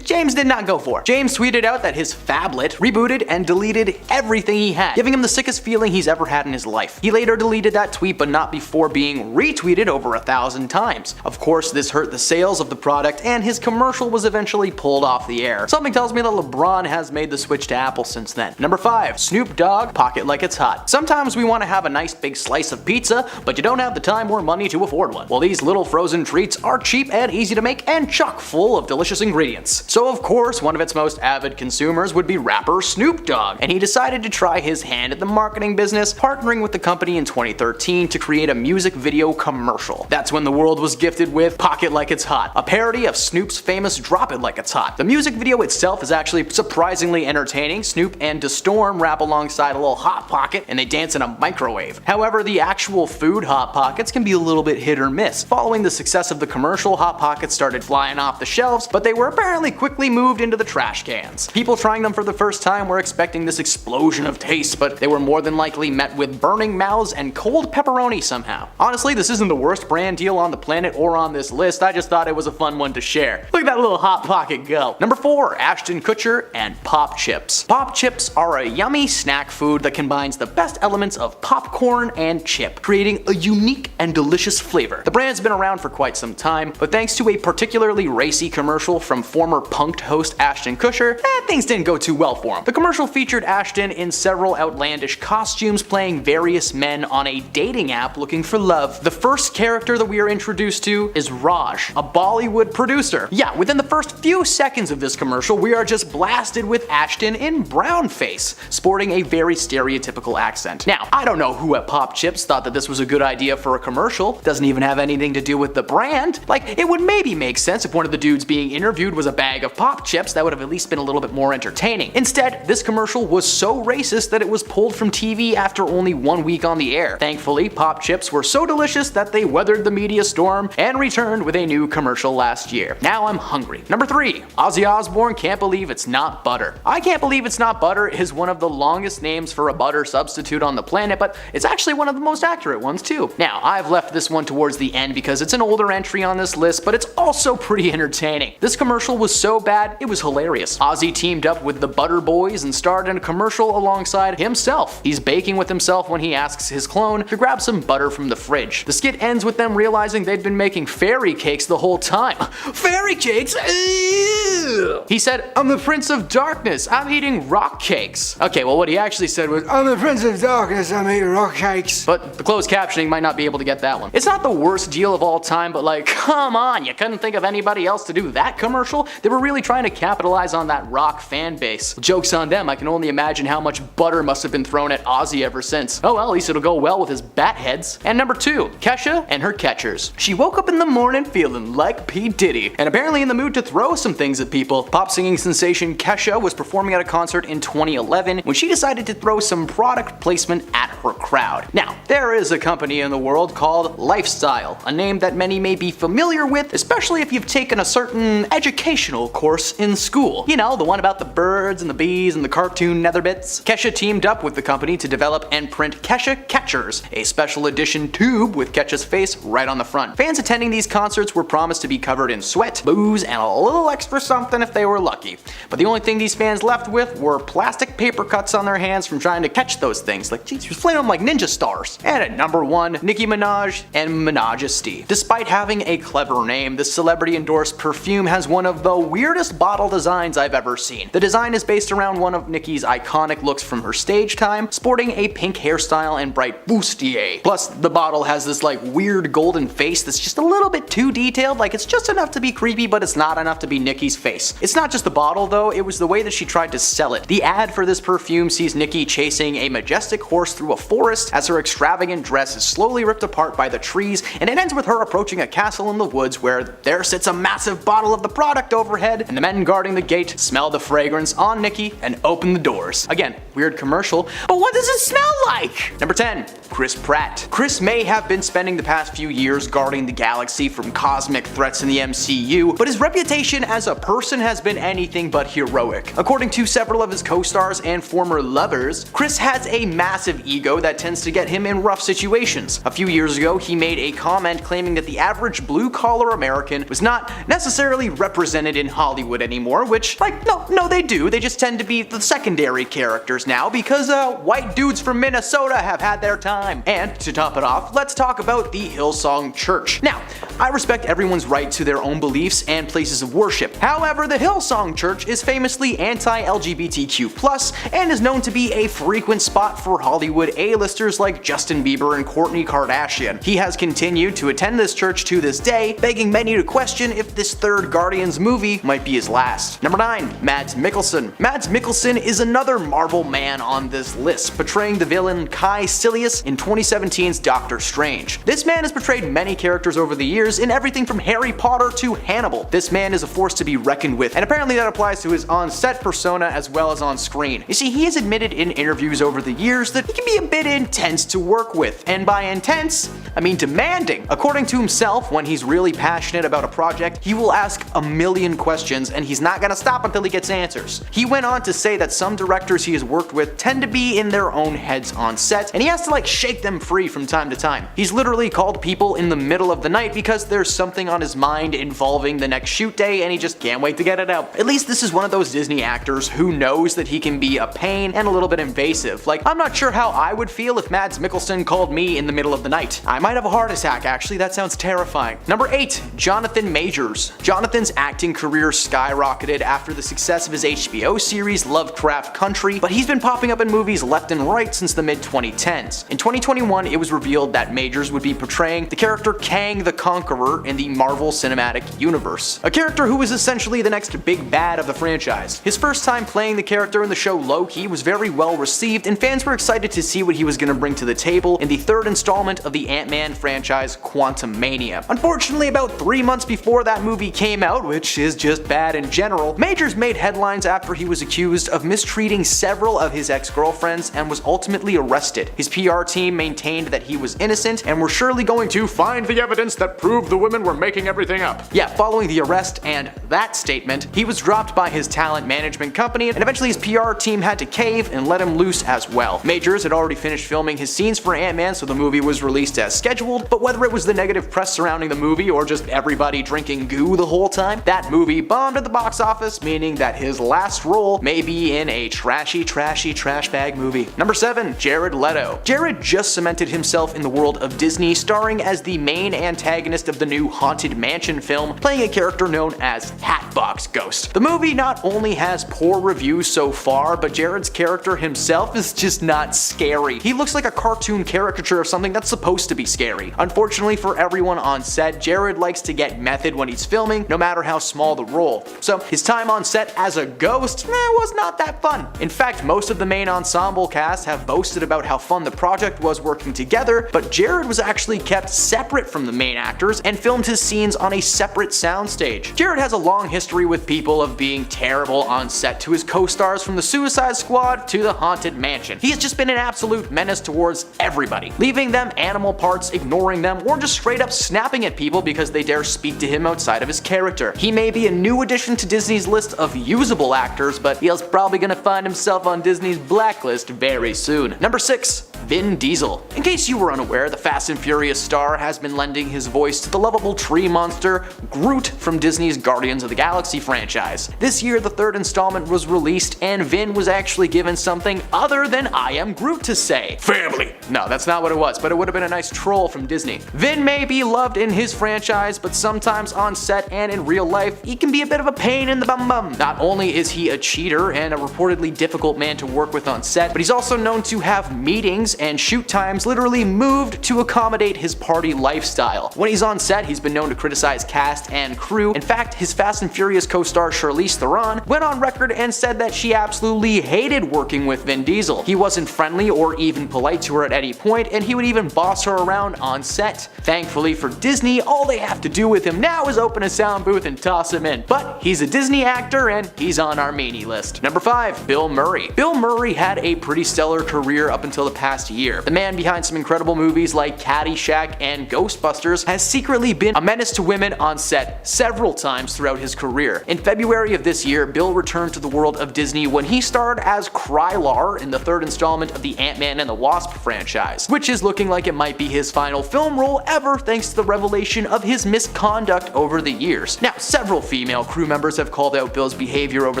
James did not go for. James tweeted out that his phablet rebooted and deleted everything he had, giving him the sickest feeling he's ever had in his life. He later deleted that tweet, but not before being retweeted over 1,000 times. Of course, this hurt the sales of the product, and his commercial was eventually pulled off the air. Something tells me that LeBron has made the switch to Apple since then. Number 5, Snoop Dogg, Pocket Like It's Hot. Sometimes we want to have a nice big slice of pizza, but you don't have the time or money to afford one. Well, these little frozen treats are cheap and easy to make and chock full of delicious ingredients. So of course, one of its most avid consumers would be rapper Snoop Dogg, and he decided to try his hand at the marketing business, partnering with the company in 2013 to create a music video commercial. That's when the world was gifted with Pocket Like It's Hot, a parody of Snoop's famous Drop It Like It's Hot. The music video itself is actually surprisingly entertaining. Snoop and DeStorm rap alongside a little Hot Pocket in and they dance in a microwave. However, the actual food Hot Pockets can be a little bit hit or miss. Following the success of the commercial, Hot Pockets started flying off the shelves, but they were apparently quickly moved into the trash cans. People trying them for the first time were expecting this explosion of taste, but they were more than likely met with burning mouths and cold pepperoni somehow. Honestly, this isn't the worst brand deal on the planet or on this list, I just thought it was a fun one to share. Look at that little Hot Pocket go. Number 4, Ashton Kutcher and Pop Chips. Pop Chips are a yummy snack food that combines the best elements of popcorn and chip, creating a unique and delicious flavor. The brand's been around for quite some time, but thanks to a particularly racy commercial from former Punk'd host Ashton Kutcher, things didn't go too well for him. The commercial featured Ashton in several outlandish costumes playing various men on a dating app looking for love. The first character that we are introduced to is Raj, a Bollywood producer. Yeah, within the first few seconds of this commercial, we are just blasted with Ashton in brownface, sporting a very stereotypical accent. Now, I don't know who at Pop Chips thought that this was a good idea for a commercial. Doesn't even have anything to do with the brand. Like, it would maybe make sense if one of the dudes being interviewed was a bag of Pop Chips. That would have at least been a little bit more entertaining. Instead, this commercial was so racist that it was pulled from TV after only 1 week on the air. Thankfully, Pop Chips were so delicious that they weathered the media storm and returned with a new commercial last year. Now I'm hungry. Number 3, Ozzy Osbourne Can't Believe It's Not Butter. I Can't Believe It's Not Butter is one of the longest names for a butter substitute on the planet, but it's actually one of the most accurate ones too. Now, I've left this one towards the end because it's an older entry on this list, but it's also pretty entertaining. This commercial was so bad, it was hilarious. Ozzy teamed up with the Butter Boys and starred in a commercial alongside himself. He's baking with himself when he asks his clone to grab some butter from the fridge. The skit ends with them realizing they'd been making fairy cakes the whole time. Fairy cakes? Ew. He said, "I'm the Prince of Darkness, I'm eating rock cakes." Okay, well what he actually said was, "I'm the Prince of Darkness, I'm eating rock cakes." But the closed captioning might not be able to get that one. It's not the worst deal of all time, but like, come on, you couldn't think of anybody else to do that commercial? They were really trying to capitalize on that rock fan base. Joke's on them, I can only imagine how much butter must have been thrown at Ozzy ever since. Oh well, at least it'll go well with his bat heads. And number 2, Kesha and her catchers. She woke up in the morning feeling like P. Diddy, and apparently in the mood to throw some things at people. Pop singing sensation Kesha was performing at a concert in 2011 when she decided to throw some product placement at her crowd. Now, there is a company in the world called Lifestyle, a name that many may be familiar with, especially if you've taken a certain educational course in school. You know, the one about the birds and the bees and the cartoon nether bits. Kesha teamed up with the company to develop and print Kesha Catchers, a special edition tube with Kesha's face right on the front. Fans attending these concerts were promised to be covered in sweat, booze, and a little extra something if they were lucky. But the only thing these fans left with were plastic paper cuts on their hands from trying to catch those things. Like, geez, you're flaming them like ninja stars. And at number 1, Nicki Minaj and Minaj'esty. Despite having a clever name, this celebrity-endorsed perfume has one of the weirdest bottle designs I've ever seen. The design is based around one of Nicki's iconic looks from her stage time, sporting a pink hairstyle and bright bustier. Plus, the bottle has this like weird golden face that's just a little bit too detailed, like it's just enough to be creepy, but it's not enough to be Nicki's face. It's not just the bottle though, it was the way that she tried to sell it. The ad for this perfume sees Nicki chasing a majestic horse through a forest as her extravagant dress is slowly ripped apart by the trees, and it ends with her approaching a castle in the woods where there sits a massive bottle of the product overhead, and the men guarding the gate smell the fragrance on Nicki and open the doors. Again, weird commercial, but what does it smell like? Number 10, Chris Pratt. Chris may have been spending the past few years guarding the galaxy from cosmic threats in the MCU, but his reputation as a person has been anything but heroic. According to several of his co-stars and former lovers, Chris has a massive ego that tends to get him in rough situations. A few years ago, he made a comment claiming that the average blue-collar American was not necessarily represented in Hollywood anymore, which, like, no they do, they just tend to be the secondary characters now because white dudes from Minnesota have had their time. And to top it off, let's talk about the Hillsong Church. Now, I respect everyone's right to their own beliefs and places of worship. However, the Hillsong Church is famously anti-LGBTQ+, and is known to be a frequent spot for Hollywood A-listers like Justin Bieber and Kourtney Kardashian. He has continued to attend this church to this day, begging many to question if this third Guardians movie might be his last. Number 9, Mads Mikkelsen. Mads Mikkelsen is another Marvel man on this list, portraying the villain Kai Silius in 2017's Doctor Strange. This man has portrayed many characters over the years in everything from Harry Potter to Hannibal. This man is a force to be reckoned with, and apparently that applies to his on-set persona as well as on screen. You see, he has admitted in interviews over the years that he can be a bit intense to work with, and by intense, I mean demanding. According to himself, when he's really passionate about a project, he will ask a million questions and he's not gonna stop until he gets answers. He went on to say that some directors he has worked with tend to be in their own heads on set, and he has to like shake them free from time to time. He's literally called people in the middle of the night because there's something on his mind involving the next shoot day and he just can't wait to get it out. At least this is one of those Disney actors who knows that he can be a pain and a little bit invasive. Like, I'm not sure how I would feel if Mads Mikkelsen called me in the middle of the night. I might have a heart attack actually, that sounds terrifying. Number 8. Jonathan Majors. Jonathan's acting career skyrocketed after the success of his HBO series Lovecraft Country, but he's been popping up in movies left and right since the mid-2010s. In 2021, it was revealed that Majors would be portraying the character Kang the Conqueror in the Marvel Cinematic Universe, a character who is essentially the next big bad of the franchise. His first time playing the character in the show Loki was very well received, and fans were excited to see what he was going to bring to the table in the third installment of the Ant-Man franchise, Quantumania. Unfortunately, about 3 months before that movie came out, which is just bad in general, Majors made headlines after he was accused of mistreating several of his ex-girlfriends and was ultimately arrested. His PR team maintained that he was innocent and were surely going to find the evidence that proved the women were making everything up. Yeah, following the arrest and that statement, he was dropped by his talent management company, and eventually his PR team had to cave and let him loose as well. Majors had already finished filming his scenes for Ant-Man, so the movie was released as scheduled, but whether it was the negative press surrounding the movie or just everybody drinking goo the whole time, that movie bombed at the box office, meaning that his last role may be in a trashy trash bag movie. Number 7. Jared Leto. Jared just cemented himself in the world of Disney, starring as the main antagonist of the new Haunted Mansion film, playing a character known as Hatbox Ghost. The movie not only has poor reviews so far, but Jared's character himself is just not scary. He looks like a cartoon caricature of something that's supposed to be scary. Unfortunately for everyone on set, Jared likes to get method when he's filming, no matter how small the role. So his time on set as a ghost was not that fun. In fact, most of the main ensemble cast have boasted about how fun the project was working together, but Jared was actually kept separate from the main actors and filmed his scenes on a separate soundstage. Jared has a long history with people of being terrible on set, to his co-stars from the Suicide Squad to the Haunted Mansion. He has just been an absolute menace towards everybody, leaving them animal parts, ignoring them, or just straight up snapping at people because they dare speak to him outside of his character. He may be a new addition to Disney's list of usable actors, but he's probably gonna find himself on Disney's blacklist very soon. Number 6. Vin Diesel. In case you were unaware, the Fast and Furious star has been lending his voice to the lovable tree monster Groot from Disney's Guardians of the Galaxy franchise. This year, the third installment was released, and Vin was actually given something other than "I am Groot" to say. Family! No, that's not what it was, but it would have been a nice troll from Disney. Vin may be loved in his franchise, but sometimes on set and in real life, he can be a bit of a pain in the bum. Not only is he a cheater and a reportedly difficult man to work with on set, but he's also known to have meetings and shoot times literally moved to accommodate his party lifestyle. When he's on set, he's been known to criticize cast and crew. In fact, his Fast and Furious co-star Charlize Theron went on record and said that she absolutely hated working with Vin Diesel. He wasn't friendly or even polite to her at any point, and he would even boss her around on set. Thankfully for Disney, all they have to do with him now is open a sound booth and toss him in. But he's a Disney actor and he's on our meanie list. Number 5. Bill Murray. Bill Murray had a pretty stellar career up until the past year. The man behind some incredible movies like Caddyshack and Ghostbusters has secretly been a menace to women on set several times throughout his career. In February of this year, Bill returned to the world of Disney when he starred as Krylar in the third installment of the Ant-Man and the Wasp franchise, which is looking like it might be his final film role ever thanks to the revelation of his misconduct over the years. Now, several female crew members have called out Bill's behavior over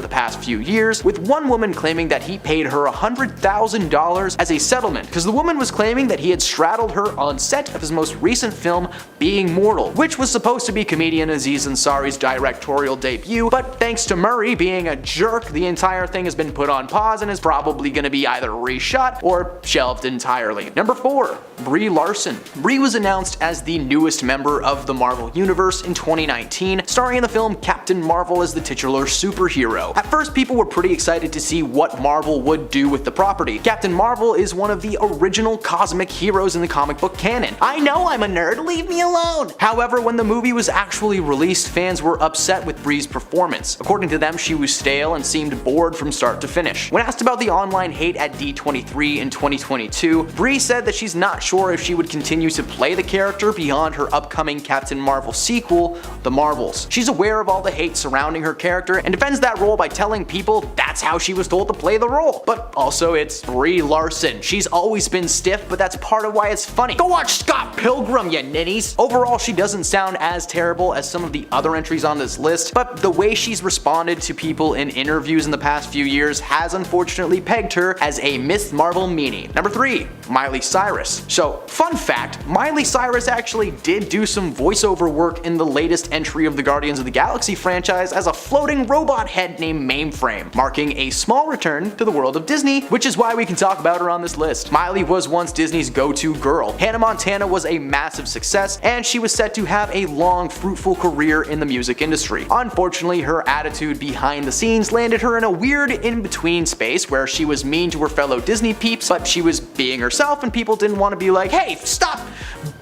the past few years, with one woman claiming that he paid her $100,000 as a settlement because the woman was claiming that he had straddled her on set of his most recent film, Being Mortal, which was supposed to be comedian Aziz Ansari's directorial debut, but thanks to Murray being a jerk, the entire thing has been put on pause and is probably going to be either reshot or shelved entirely. Number 4. Brie Larson. Brie was announced as the newest member of the Marvel Universe in 2019, starring in the film Captain Marvel as the titular superhero. At first, people were pretty excited to see what Marvel would do with the property. Captain Marvel is one of the the original cosmic heroes in the comic book canon. I know I'm a nerd, leave me alone! However, when the movie was actually released, fans were upset with Brie's performance. According to them, she was stale and seemed bored from start to finish. When asked about the online hate at D23 in 2022, Brie said that she's not sure if she would continue to play the character beyond her upcoming Captain Marvel sequel, The Marvels. She's aware of all the hate surrounding her character and defends that role by telling people that's how she was told to play the role. But also, it's Brie Larson. She's always been stiff, but that's part of why it's funny. Go watch Scott Pilgrim, you ninnies! Overall, she doesn't sound as terrible as some of the other entries on this list, but the way she's responded to people in interviews in the past few years has unfortunately pegged her as a Miss Marvel meanie. Number 3. Miley Cyrus. So, fun fact, Miley Cyrus actually did do some voiceover work in the latest entry of the Guardians of the Galaxy franchise as a floating robot head named Mainframe, marking a small return to the world of Disney, which is why we can talk about her on this list. Miley was once Disney's go-to girl. Hannah Montana was a massive success, and she was set to have a long, fruitful career in the music industry. Unfortunately, her attitude behind the scenes landed her in a weird in-between space where she was mean to her fellow Disney peeps, but she was being herself and people didn't want to be like, hey, stop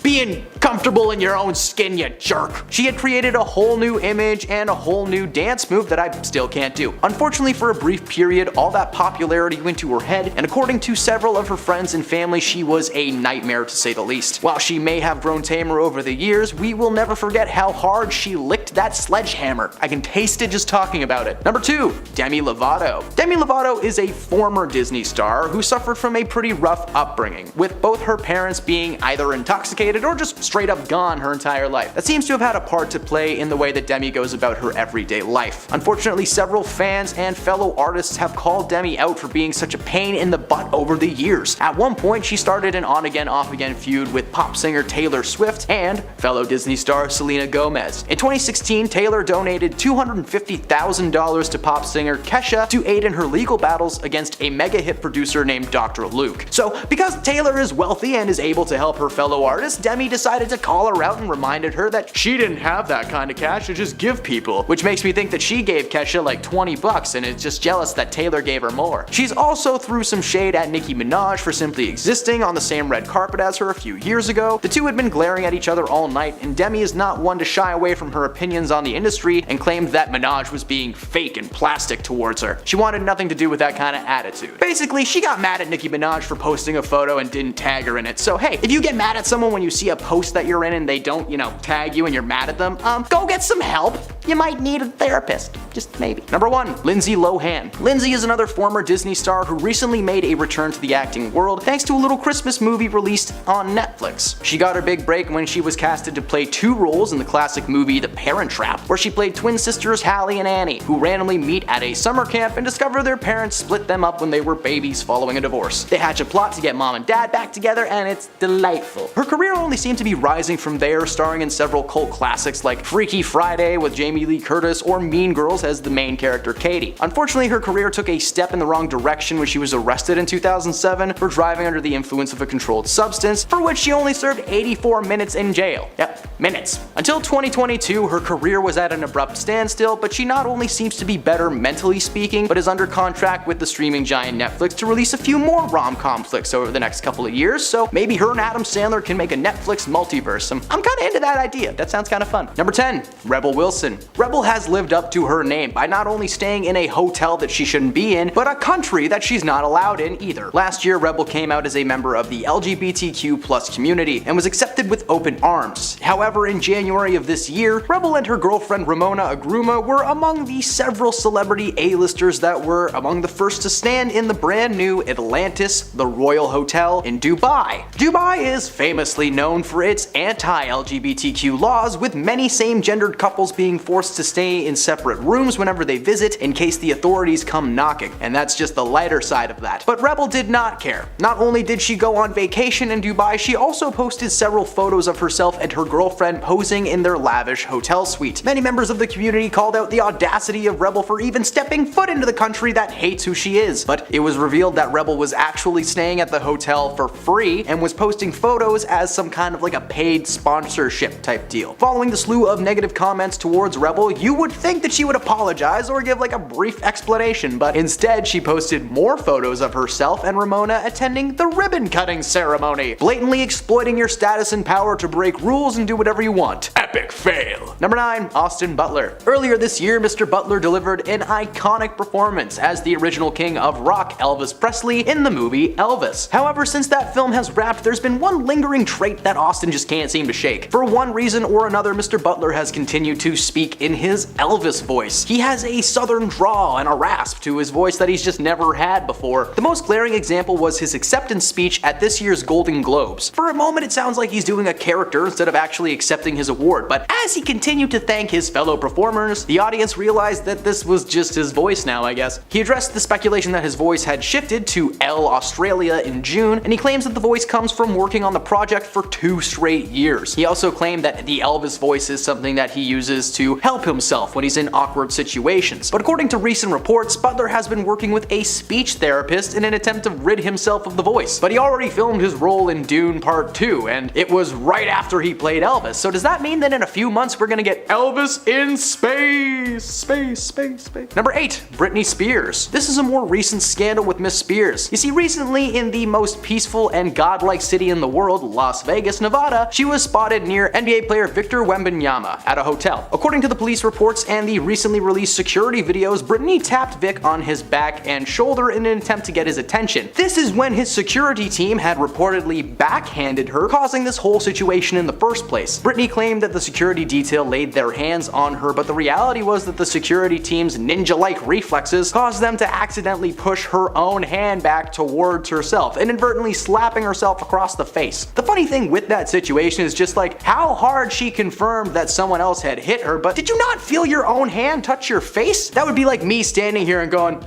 being comfortable in your own skin, you jerk. She had created a whole new image and a whole new dance move that I still can't do. Unfortunately, for a brief period, all that popularity went to her head, and according to several of her friends and family, she was a nightmare to say the least. While she may have grown tamer over the years, we will never forget how hard she licked that sledgehammer. I can taste it just talking about it. Number 2. Demi Lovato. Demi Lovato is a former Disney star who suffered from a pretty rough upbringing, with both her parents being either intoxicated or just straight up gone her entire life. That seems to have had a part to play in the way that Demi goes about her everyday life. Unfortunately, several fans and fellow artists have called Demi out for being such a pain in the butt over the years. At one point, she started an on-again, off-again feud with pop singer Taylor Swift and fellow Disney star Selena Gomez. In 2016, Taylor donated $250,000 to pop singer Kesha to aid in her legal battles against a mega hit producer named Dr. Luke. So, because Taylor is wealthy and is able to help her fellow artists, Demi decided to call her out and reminded her that she didn't have that kind of cash to just give people, which makes me think that she gave Kesha like $20 and is just jealous that Taylor gave her more. She's also threw some shade at Nicki Minaj for simply existing on the same red carpet as her a few years ago. The two had been glaring at each other all night, and Demi is not one to shy away from her opinions on the industry and claimed that Minaj was being fake and plastic towards her. She wanted nothing to do with that kind of attitude. Basically, she got mad at Nicki Minaj for posting a photo and didn't tag her in it. So hey, if you get mad at someone when you see a post that you're in and they don't, tag you and you're mad at them, go get some help. You might need a therapist. Just maybe. Number 1. Lindsay Lohan. Lindsay is another former Disney star who recently made a return to the acting world thanks to a little Christmas movie released on Netflix. She got her big break when she was casted to play 2 roles in the classic movie The Parent Trap, where she played twin sisters Hallie and Annie, who randomly meet at a summer camp and discover their parents split them up when they were babies following a divorce. They hatch a plot to get mom and dad back together, and it's delightful. Her career only seemed to be rising from there, starring in several cult classics like Freaky Friday with Jamie Lee Curtis or Mean Girls as the main character Katie. Unfortunately, her career took a step in the wrong direction when she was arrested in 2007 for driving under the influence of a controlled substance, for which she only served 84 minutes in jail. Yep, minutes. Until 2022, her career was at an abrupt standstill, but she not only seems to be better mentally speaking, but is under contract with the streaming giant Netflix to release a few more rom-com flicks over the next couple of years, so maybe her and Adam Sandler can make a Netflix multiverse. I'm kinda into that idea. That sounds kinda fun. Number 10. Rebel Wilson. Rebel has lived up to her name by not only staying in a hotel that she shouldn't be in, but a country that she's not allowed in either. Last year, Rebel came out as a member of the LGBTQ+ community and was accepted with open arms. However, in January of this year, Rebel and her girlfriend Ramona Agruma were among the several celebrity A-listers that were among the first to stand in the brand new Atlantis, the Royal Hotel in Dubai. Dubai is famously known for its anti-LGBTQ laws, with many same-gendered couples being forced to stay in separate rooms whenever they visit in case the authorities come knocking, and that's just the lighter side of that. But Rebel did not care. Not only did she go on vacation in Dubai, she also posted several photos of herself and her girlfriend posing in their lavish hotel suite. Many members of the community called out the audacity of Rebel for even stepping foot into the country that hates who she is, but it was revealed that Rebel was actually staying at the hotel for free and was posting photos as some kind of like a paid sponsorship type deal. Following the slew of negative comments towards rebel, you would think that she would apologize or give like a brief explanation, but instead she posted more photos of herself and Ramona attending the ribbon cutting ceremony, blatantly exploiting your status and power to break rules and do whatever you want. Epic fail. Number 9. Austin Butler. Earlier this year, Mr. Butler delivered an iconic performance as the original king of rock, Elvis Presley, in the movie Elvis. However, since that film has wrapped, there's been one lingering trait that Austin just can't seem to shake. For one reason or another, Mr. Butler has continued to speak in his Elvis voice. He has a southern drawl and a rasp to his voice that he's just never had before. The most glaring example was his acceptance speech at this year's Golden Globes. For a moment, it sounds like he's doing a character instead of actually accepting his award, but as he continued to thank his fellow performers, the audience realized that this was just his voice now, I guess. He addressed the speculation that his voice had shifted to Elle Australia in June, and he claims that the voice comes from working on the project for 2 straight years. He also claimed that the Elvis voice is something that he uses to help himself when he's in awkward situations. But according to recent reports, Butler has been working with a speech therapist in an attempt to rid himself of the voice. But he already filmed his role in Dune Part 2, and it was right after he played Elvis. So does that mean that in a few months we're gonna get Elvis in space? Space. Number 8. Britney Spears. This is a more recent scandal with Miss Spears. You see, recently in the most peaceful and godlike city in the world, Las Vegas, Nevada, she was spotted near NBA player Victor Wembanyama at a hotel. According to the police reports and the recently released security videos, Britney tapped Vic on his back and shoulder in an attempt to get his attention. This is when his security team had reportedly backhanded her, causing this whole situation in the first place. Britney claimed that the security detail laid their hands on her, but the reality was that the security team's ninja-like reflexes caused them to accidentally push her own hand back towards herself, inadvertently slapping herself across the face. The funny thing with that situation is just like how hard she confirmed that someone else had hit her, but did you not feel your own hand touch your face? That would be like me standing here and going,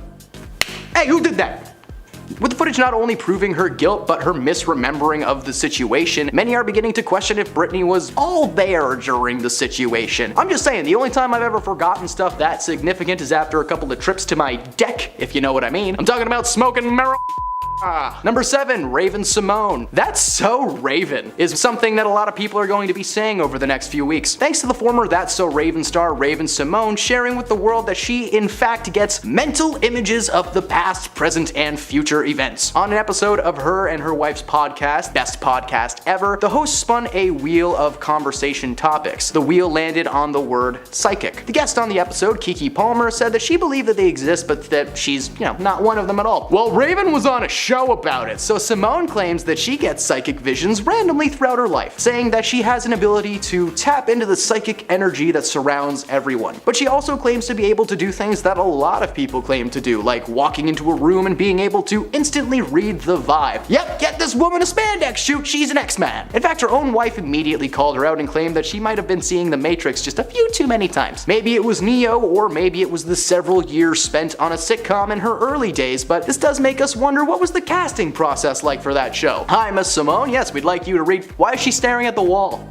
"Hey, who did that?" With the footage not only proving her guilt, but her misremembering of the situation, many are beginning to question if Britney was all there during the situation. I'm just saying, the only time I've ever forgotten stuff that significant is after a couple of trips to my deck, if you know what I mean. I'm talking about smoking marijuana. Number 7. Raven-Symoné. That's so Raven is something that a lot of people are going to be saying over the next few weeks. Thanks to the former That's So Raven star Raven-Symoné sharing with the world that she in fact gets mental images of the past, present, and future events. On an episode of her and her wife's podcast, Best Podcast Ever, the host spun a wheel of conversation topics. The wheel landed on the word psychic. The guest on the episode, Keke Palmer, said that she believed that they exist, but that she's, not one of them at all. Well, Raven was on a show about it, so Symoné claims that she gets psychic visions randomly throughout her life, saying that she has an ability to tap into the psychic energy that surrounds everyone. But she also claims to be able to do things that a lot of people claim to do, like walking into a room and being able to instantly read the vibe. Yep, get this woman a spandex shoot, she's an X-Man. In fact, her own wife immediately called her out and claimed that she might have been seeing The Matrix just a few too many times. Maybe it was Neo, or maybe it was the several years spent on a sitcom in her early days, but this does make us wonder, what was the casting process like for that show? Hi, Miss Symoné. Yes, we'd like you to read. Why is she staring at the wall?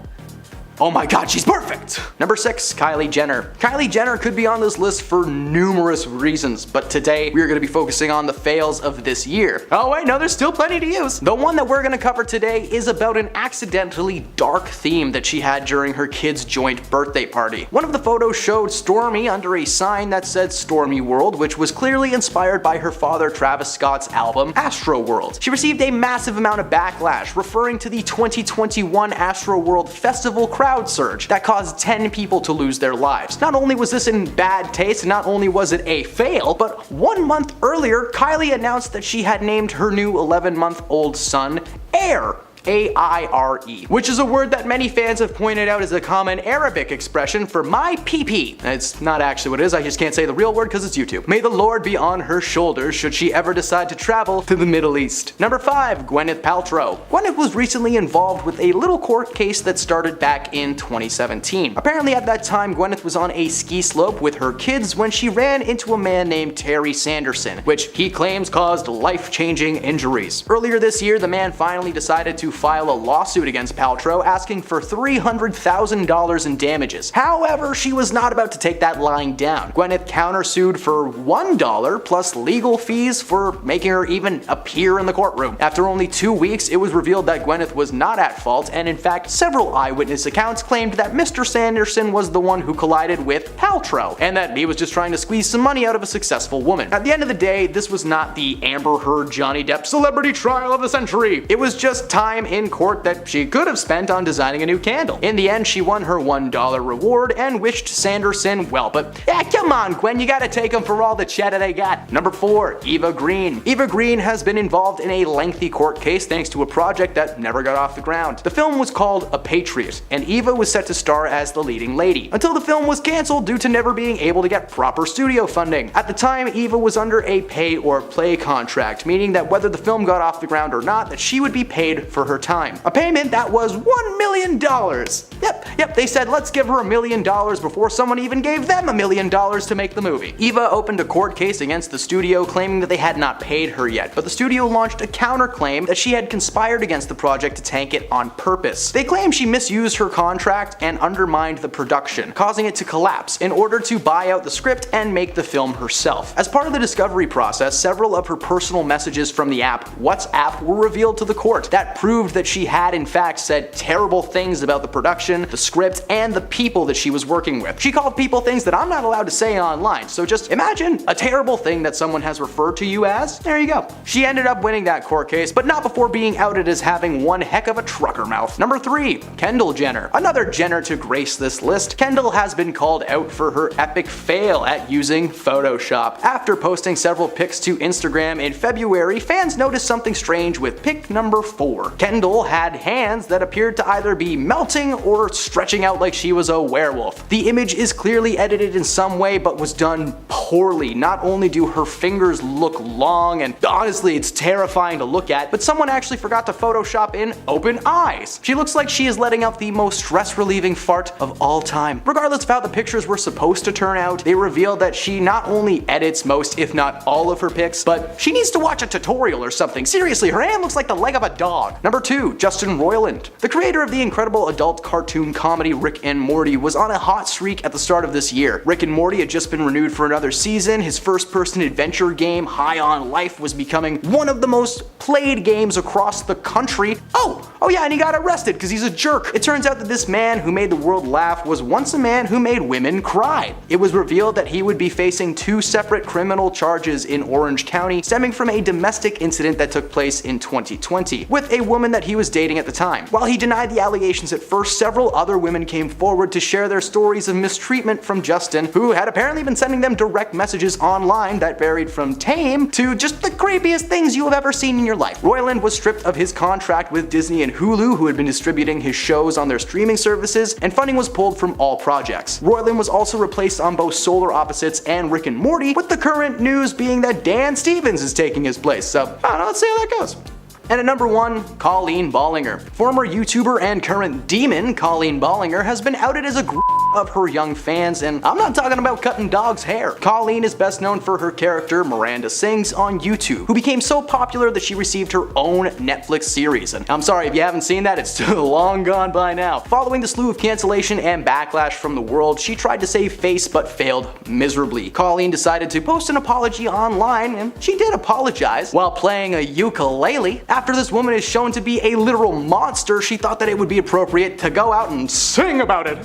Oh my god, she's perfect! Number 6, Kylie Jenner. Kylie Jenner could be on this list for numerous reasons, but today we're going to be focusing on the fails of this year. Oh wait, no, there's still plenty to use. The one that we're going to cover today is about an accidentally dark theme that she had during her kid's joint birthday party. One of the photos showed Stormi under a sign that said Stormy World, which was clearly inspired by her father Travis Scott's album Astroworld. She received a massive amount of backlash, referring to the 2021 Astroworld Festival crowd surge that caused 10 people to lose their lives. Not only was this in bad taste, not only was it a fail, but 1 month earlier, Kylie announced that she had named her new 11-month-old son Aire. A-I-R-E, which is a word that many fans have pointed out as a common Arabic expression for my pee-pee. It's not actually what it is, I just can't say the real word because it's YouTube. May the Lord be on her shoulders should she ever decide to travel to the Middle East. Number 5, Gwyneth Paltrow. Gwyneth was recently involved with a little court case that started back in 2017. Apparently at that time, Gwyneth was on a ski slope with her kids when she ran into a man named Terry Sanderson, which he claims caused life-changing injuries. Earlier this year, the man finally decided to file a lawsuit against Paltrow asking for $300,000 in damages. However, she was not about to take that lying down. Gwyneth countersued for $1 plus legal fees for making her even appear in the courtroom. After only 2 weeks, it was revealed that Gwyneth was not at fault, and in fact, several eyewitness accounts claimed that Mr. Sanderson was the one who collided with Paltrow, and that he was just trying to squeeze some money out of a successful woman. At the end of the day, this was not the Amber Heard Johnny Depp celebrity trial of the century. It was just time in court that she could have spent on designing a new candle. In the end, she won her $1 reward and wished Sanderson well, but yeah, come on Gwen, you gotta take them for all the cheddar they got. Number 4, Eva Green. Eva Green has been involved in a lengthy court case thanks to a project that never got off the ground. The film was called A Patriot, and Eva was set to star as the leading lady, until the film was cancelled due to never being able to get proper studio funding. At the time, Eva was under a pay or play contract, meaning that whether the film got off the ground or not, that she would be paid for her time. A payment that was $1 million. Yep, they said let's give her $1 million before someone even gave them $1 million to make the movie. Eva opened a court case against the studio claiming that they had not paid her yet, but the studio launched a counterclaim that she had conspired against the project to tank it on purpose. They claim she misused her contract and undermined the production, causing it to collapse in order to buy out the script and make the film herself. As part of the discovery process, several of her personal messages from the app WhatsApp were revealed to the court that proved that she had in fact said terrible things about the production, the script, and the people that she was working with. She called people things that I'm not allowed to say online, so just imagine a terrible thing that someone has referred to you as. There you go. She ended up winning that court case, but not before being outed as having one heck of a trucker mouth. Number 3, Kendall Jenner. Another Jenner to grace this list. Kendall has been called out for her epic fail at using Photoshop. After posting several pics to Instagram in February, fans noticed something strange with pic number 4. Kendall had hands that appeared to either be melting or stretching out like she was a werewolf. The image is clearly edited in some way, but was done poorly. Not only do her fingers look long, and honestly it's terrifying to look at, but someone actually forgot to Photoshop in open eyes. She looks like she is letting out the most stress-relieving fart of all time. Regardless of how the pictures were supposed to turn out, they revealed that she not only edits most, if not all of her pics, but she needs to watch a tutorial or something. Seriously, her hand looks like the leg of a dog. Number 2, Justin Roiland. The creator of the incredible adult cartoon comedy Rick and Morty was on a hot streak at the start of this year. Rick and Morty had just been renewed for another season. His first-person adventure game, High on Life, was becoming one of the most played games across the country. Oh yeah, and he got arrested because he's a jerk. It turns out that this man who made the world laugh was once a man who made women cry. It was revealed that he would be facing 2 separate criminal charges in Orange County, stemming from a domestic incident that took place in 2020 with a woman that he was dating at the time. While he denied the allegations at first, several other women came forward to share their stories of mistreatment from Justin, who had apparently been sending them direct messages online that varied from tame to just the creepiest things you have ever seen in your life. Roiland was stripped of his contract with Disney and Hulu, who had been distributing his shows on their streaming services, and funding was pulled from all projects. Roiland was also replaced on both Solar Opposites and Rick and Morty, with the current news being that Dan Stevens is taking his place, so I don't know, let's see how that goes. And at number 1, Colleen Ballinger. Former YouTuber and current demon Colleen Ballinger has been outed as a of her young fans, and I'm not talking about cutting dogs' hair. Colleen is best known for her character Miranda Sings on YouTube, who became so popular that she received her own Netflix series. And I'm sorry if you haven't seen that, it's still long gone by now. Following the slew of cancellation and backlash from the world, she tried to save face but failed miserably. Colleen decided to post an apology online, and she did apologize while playing a ukulele. After this woman is shown to be a literal monster, she thought that it would be appropriate to go out and sing about it.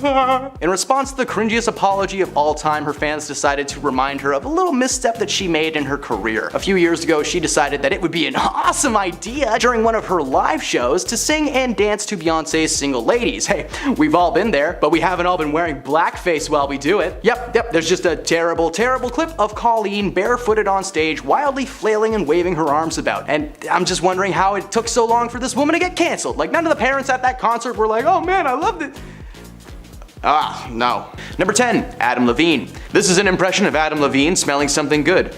In response to the cringiest apology of all time, her fans decided to remind her of a little misstep that she made in her career. A few years ago, she decided that it would be an awesome idea during one of her live shows to sing and dance to Beyonce's Single Ladies. Hey, we've all been there, but we haven't all been wearing blackface while we do it. Yep, there's just a terrible clip of Colleen barefooted on stage, wildly flailing and waving her arms about. And I'm just wondering how it took so long for this woman to get canceled. Like, none of the parents at that concert were like, oh man, I loved it. No. Number 10, Adam Levine. This is an impression of Adam Levine smelling something good.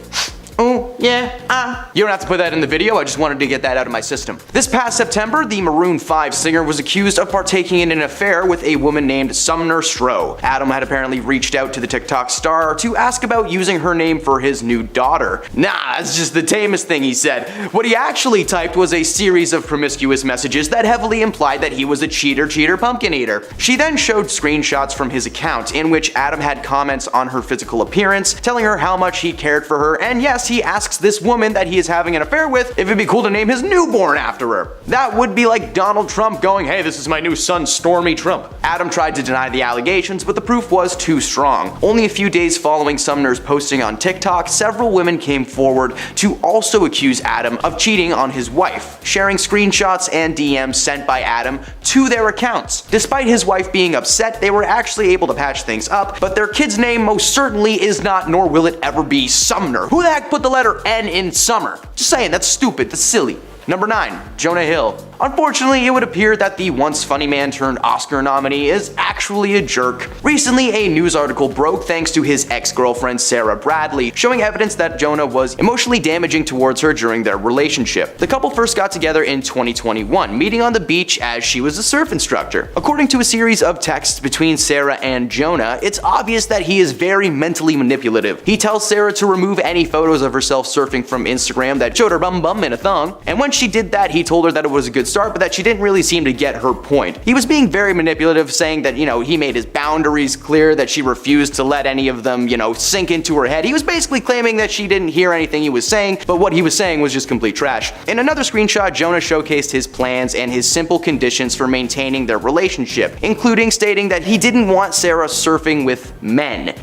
Oh, yeah, You don't have to put that in the video, I just wanted to get that out of my system. This past September, the Maroon 5 singer was accused of partaking in an affair with a woman named Sumner Stroh. Adam had apparently reached out to the TikTok star to ask about using her name for his new daughter. Nah, it's just the tamest thing he said. What he actually typed was a series of promiscuous messages that heavily implied that he was a cheater, pumpkin eater. She then showed screenshots from his account in which Adam had comments on her physical appearance, telling her how much he cared for her, and yes, he asks this woman that he is having an affair with if it'd be cool to name his newborn after her. That would be like Donald Trump going, hey, this is my new son, Stormy Trump. Adam tried to deny the allegations, but the proof was too strong. Only a few days following Sumner's posting on TikTok, several women came forward to also accuse Adam of cheating on his wife, sharing screenshots and DMs sent by Adam to their accounts. Despite his wife being upset, they were actually able to patch things up, but their kid's name most certainly is not, nor will it ever be, Sumner. Who the heck put the letter N in summer? Just saying, that's stupid, that's silly. Number 9. Jonah Hill. Unfortunately, it would appear that the once funny man turned Oscar nominee is actually a jerk. Recently, a news article broke thanks to his ex-girlfriend Sarah Bradley, showing evidence that Jonah was emotionally damaging towards her during their relationship. The couple first got together in 2021, meeting on the beach as she was a surf instructor. According to a series of texts between Sarah and Jonah, it's obvious that he is very mentally manipulative. He tells Sarah to remove any photos of herself surfing from Instagram that showed her bum in a thong, and when she did that, he told her that it was a good start, but that she didn't really seem to get her point. He was being very manipulative, saying that, he made his boundaries clear, that she refused to let any of them, sink into her head. He was basically claiming that she didn't hear anything he was saying, but what he was saying was just complete trash. In another screenshot, Jonah showcased his plans and his simple conditions for maintaining their relationship, including stating that he didn't want Sarah surfing with men,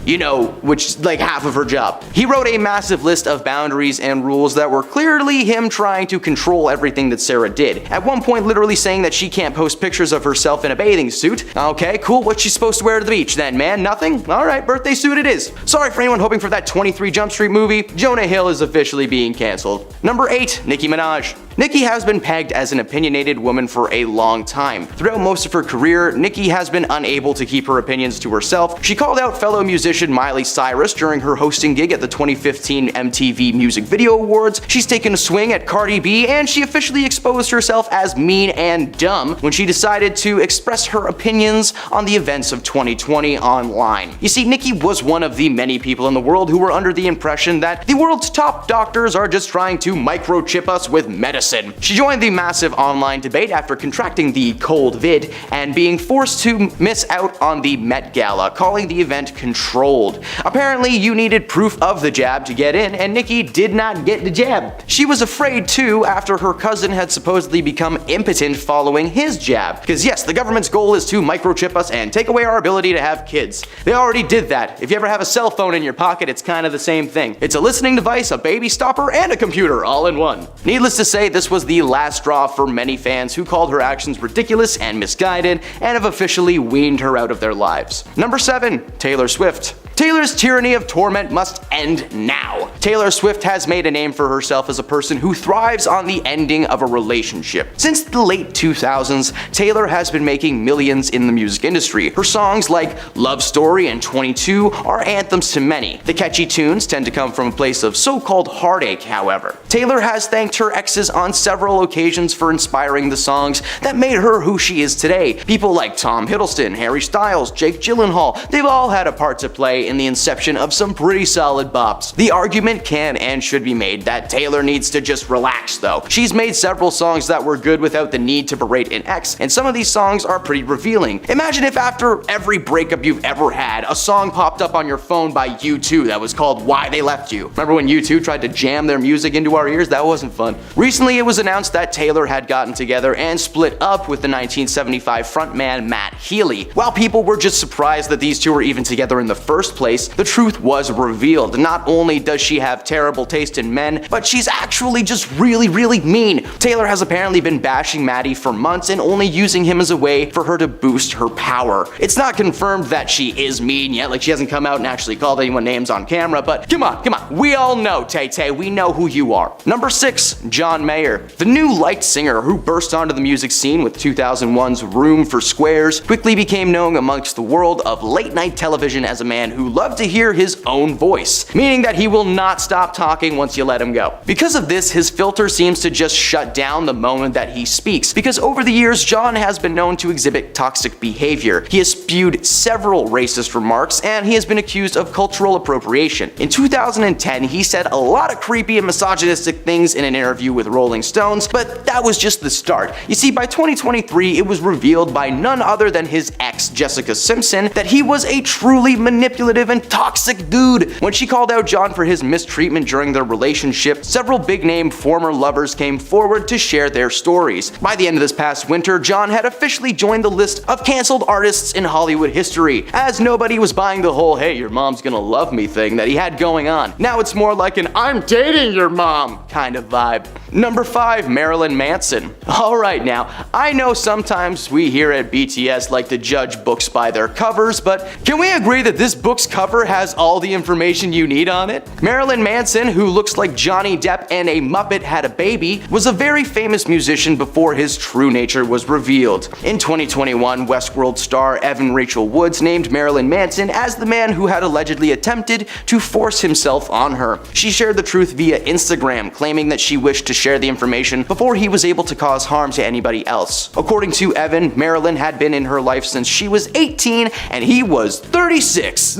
which is like half of her job. He wrote a massive list of boundaries and rules that were clearly him trying to control everything that Sarah did. At one point, literally saying that she can't post pictures of herself in a bathing suit. Okay, cool, what's she supposed to wear to the beach then, man? Nothing? Alright, birthday suit it is. Sorry for anyone hoping for that 23 Jump Street movie, Jonah Hill is officially being cancelled. Number 8, Nicki Minaj. Nicki has been pegged as an opinionated woman for a long time. Throughout most of her career, Nicki has been unable to keep her opinions to herself. She called out fellow musician Miley Cyrus during her hosting gig at the 2015 MTV Music Video Awards. She's taken a swing at Cardi B, and she officially exposed herself as mean and dumb when she decided to express her opinions on the events of 2020 online. You see, Nicki was one of the many people in the world who were under the impression that the world's top doctors are just trying to microchip us with medicine. She joined the massive online debate after contracting the cold vid and being forced to miss out on the Met Gala, calling the event controlled. Apparently, you needed proof of the jab to get in, and Nicki did not get the jab. She was afraid too after her cousin had supposedly become impotent following his jab. Because yes, the government's goal is to microchip us and take away our ability to have kids. They already did that. If you ever have a cell phone in your pocket, it's kind of the same thing. It's a listening device, a baby stopper, and a computer all in one. Needless to say, this was the last straw for many fans who called her actions ridiculous and misguided and have officially weaned her out of their lives. Number 7, Taylor Swift. Taylor's tyranny of torment must end now. Taylor Swift has made a name for herself as a person who thrives on the ending of a relationship. Since the late 2000s, Taylor has been making millions in the music industry. Her songs like Love Story and 22 are anthems to many. The catchy tunes tend to come from a place of so-called heartache, however. Taylor has thanked her exes on several occasions for inspiring the songs that made her who she is today. People like Tom Hiddleston, Harry Styles, Jake Gyllenhaal, they've all had a part to play in the inception of some pretty solid bops. The argument can and should be made that Taylor needs to just relax though. She's made several songs that were good without the need to berate an ex, and some of these songs are pretty revealing. Imagine if after every breakup you've ever had, a song popped up on your phone by U2 that was called Why They Left You. Remember when U2 tried to jam their music into our ears? That wasn't fun. Recently it was announced that Taylor had gotten together and split up with the 1975 frontman Matt Healy. While people were just surprised that these two were even together in the first place, the truth was revealed. Not only does she have terrible taste in men, but she's actually just really mean. Taylor has apparently been bashing Matty for months and only using him as a way for her to boost her power. It's not confirmed that she is mean yet, like she hasn't come out and actually called anyone names on camera, but come on, we all know, Tay-Tay, we know who you are. Number 6, John Mayer. The new light singer who burst onto the music scene with 2001's Room for Squares quickly became known amongst the world of late night television as a man who who loved to hear his own voice, meaning that he will not stop talking once you let him go. Because of this, his filter seems to just shut down the moment that he speaks, because over the years, John has been known to exhibit toxic behavior. He has spewed several racist remarks, and he has been accused of cultural appropriation. In 2010, he said a lot of creepy and misogynistic things in an interview with Rolling Stones, but that was just the start. You see, by 2023, it was revealed by none other than his ex, Jessica Simpson, that he was a truly manipulative and toxic dude. When she called out John for his mistreatment during their relationship, several big-name former lovers came forward to share their stories. By the end of this past winter, John had officially joined the list of canceled artists in Hollywood history, as nobody was buying the whole "hey, your mom's gonna love me" thing that he had going on. Now it's more like an "I'm dating your mom" kind of vibe. Number 5, Marilyn Manson. Alright now, I know sometimes we here at BTS like to judge books by their covers, but can we agree that this book's cover has all the information you need on it? Marilyn Manson, who looks like Johnny Depp and a Muppet had a baby, was a very famous musician before his true nature was revealed. In 2021, Westworld star Evan Rachel Wood named Marilyn Manson as the man who had allegedly attempted to force himself on her. She shared the truth via Instagram, claiming that she wished to share the information before he was able to cause harm to anybody else. According to Evan, Marilyn had been in her life since she was 18 and he was 36.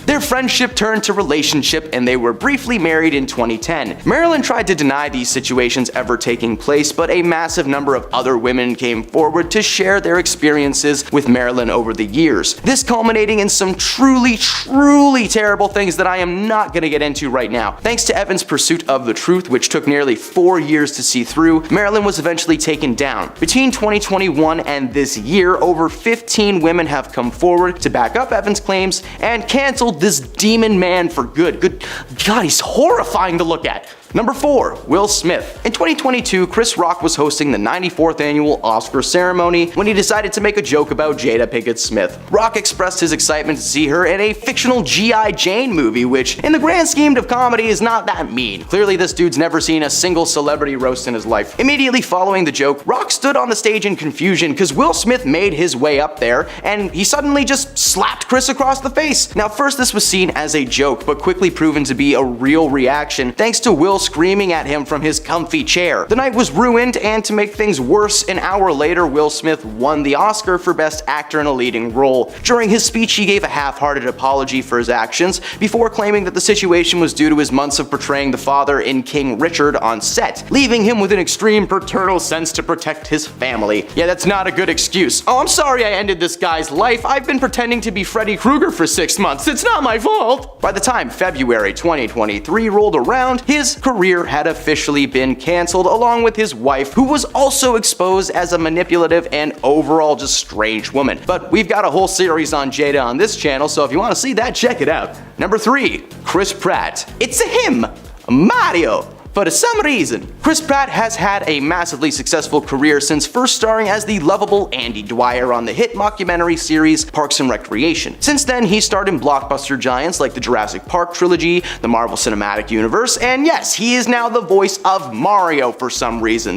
Their friendship turned to relationship and they were briefly married in 2010. Marilyn tried to deny these situations ever taking place, but a massive number of other women came forward to share their experiences with Marilyn over the years. This culminating in some truly terrible things that I am not gonna get into right now. Thanks to Evan's pursuit of the truth, which took nearly 4 years to see through, Marilyn was eventually taken down. Between 2021 and this year, over 15 women have come forward to back up Evan's claims and canceled this demon man for good. Good God, he's horrifying to look at. Number 4, Will Smith. In 2022, Chris Rock was hosting the 94th annual Oscar ceremony when he decided to make a joke about Jada Pinkett Smith. Rock expressed his excitement to see her in a fictional G.I. Jane movie, which, in the grand scheme of comedy, is not that mean. Clearly, this dude's never seen a single celebrity roast in his life. Immediately following the joke, Rock stood on the stage in confusion because Will Smith made his way up there and he suddenly just slapped Chris across the face. Now, first this was seen as a joke, but quickly proven to be a real reaction thanks to Will screaming at him from his comfy chair. The night was ruined, and to make things worse, an hour later, Will Smith won the Oscar for Best Actor in a Leading Role. During his speech, he gave a half-hearted apology for his actions, before claiming that the situation was due to his months of portraying the father in King Richard on set, leaving him with an extreme paternal sense to protect his family. Yeah, that's not a good excuse. "Oh, I'm sorry I ended this guy's life. I've been pretending to be Freddy Krueger for 6 months. It's not my fault." By the time February 2023 rolled around, his career had officially been canceled, along with his wife, who was also exposed as a manipulative and overall just strange woman. But we've got a whole series on Jada on this channel, so if you want to see that, check it out. Number 3, Chris Pratt. It's a him, Mario. For some reason, Chris Pratt has had a massively successful career since first starring as the lovable Andy Dwyer on the hit mockumentary series Parks and Recreation. Since then, he starred in blockbuster giants like the Jurassic Park trilogy, the Marvel Cinematic Universe, and yes, he is now the voice of Mario for some reason.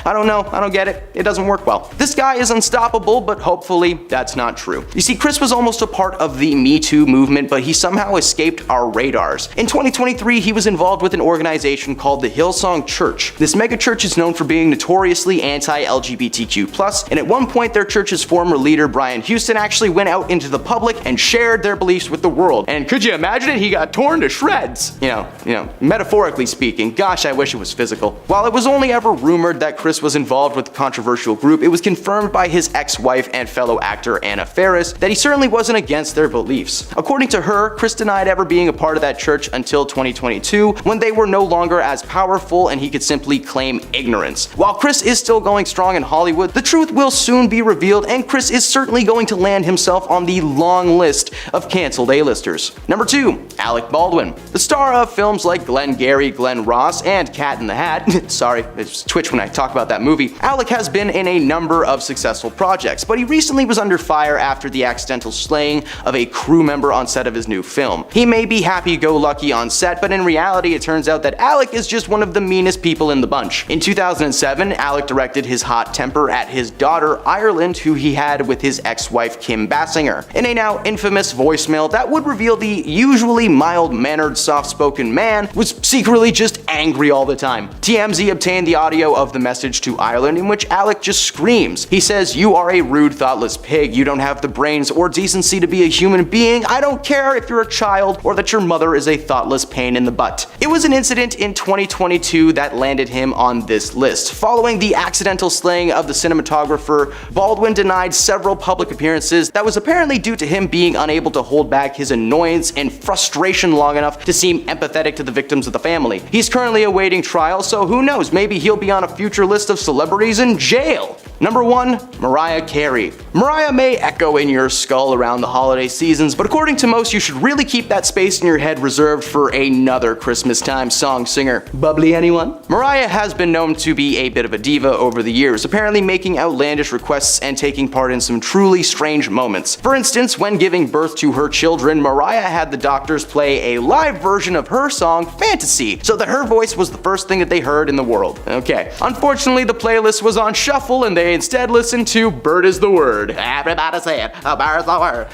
I don't know, I don't get it, it doesn't work well. This guy is unstoppable, but hopefully that's not true. You see, Chris was almost a part of the Me Too movement, but he somehow escaped our radars. In 2023, he was involved with an organization called the Hillsong Church. This mega church is known for being notoriously anti-LGBTQ+, and at one point their church's former leader Brian Houston actually went out into the public and shared their beliefs with the world. And could you imagine it? He got torn to shreds. You know, metaphorically speaking. Gosh, I wish it was physical. While it was only ever rumored that Chris was involved with the controversial group, it was confirmed by his ex-wife and fellow actor Anna Faris that he certainly wasn't against their beliefs. According to her, Chris denied ever being a part of that church until 2022, when they were no longer as powerful and he could simply claim ignorance. While Chris is still going strong in Hollywood, the truth will soon be revealed, and Chris is certainly going to land himself on the long list of canceled A-listers. Number 2, Alec Baldwin. The star of films like Glengarry Glen Ross and Cat in the Hat, sorry, it's Twitch when I talk about that movie, Alec has been in a number of successful projects, but he recently was under fire after the accidental slaying of a crew member on set of his new film. He may be happy-go-lucky on set, but in reality it turns out that Alec is is just one of the meanest people in the bunch. In 2007, Alec directed his hot temper at his daughter, Ireland, who he had with his ex-wife, Kim Basinger, in a now infamous voicemail that would reveal the usually mild-mannered, soft-spoken man was secretly just angry all the time. TMZ obtained the audio of the message to Ireland in which Alec just screams. He says, "You are a rude, thoughtless pig. You don't have the brains or decency to be a human being. I don't care if you're a child or that your mother is a thoughtless pain in the butt." It was an incident in 2022 that landed him on this list. Following the accidental slaying of the cinematographer, Baldwin denied several public appearances that was apparently due to him being unable to hold back his annoyance and frustration long enough to seem empathetic to the victims of the family. He's currently awaiting trial, so who knows, maybe he'll be on a future list of celebrities in jail. Number 1, Mariah Carey. Mariah may echo in your skull around the holiday seasons, but according to most, you should really keep that space in your head reserved for another Christmas time song singer. Bubbly anyone? Mariah has been known to be a bit of a diva over the years, apparently making outlandish requests and taking part in some truly strange moments. For instance, when giving birth to her children, Mariah had the doctors play a live version of her song Fantasy, so that her voice was the first thing that they heard in the world. Okay. Unfortunately, the playlist was on shuffle and they instead listened to Bird is the Word. Everybody say it, a bird's the word.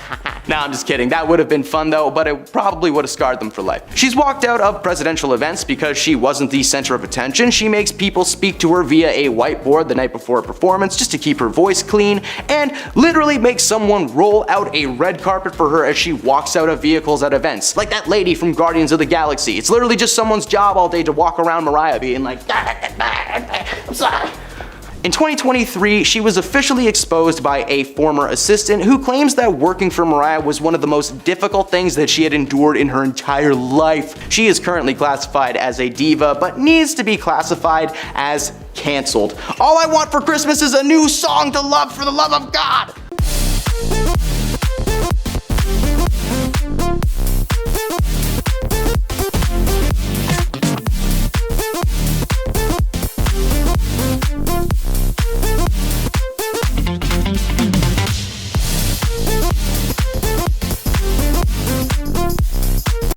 Nah, I'm just kidding. That would have been fun though, but it probably would have scarred them for life. She's walked out of presidential events because she wasn't the center of attention. She makes people speak to her via a whiteboard the night before a performance just to keep her voice clean, and literally makes someone roll out a red carpet for her as she walks out of vehicles at events. Like that lady from Guardians of the Galaxy. It's literally just someone's job all day to walk around Mariah being like, I'm sorry. In 2023, she was officially exposed by a former assistant who claims that working for Mariah was one of the most difficult things that she had endured in her entire life. She is currently classified as a diva, but needs to be classified as canceled. All I want for Christmas is a new song to love for the love of God!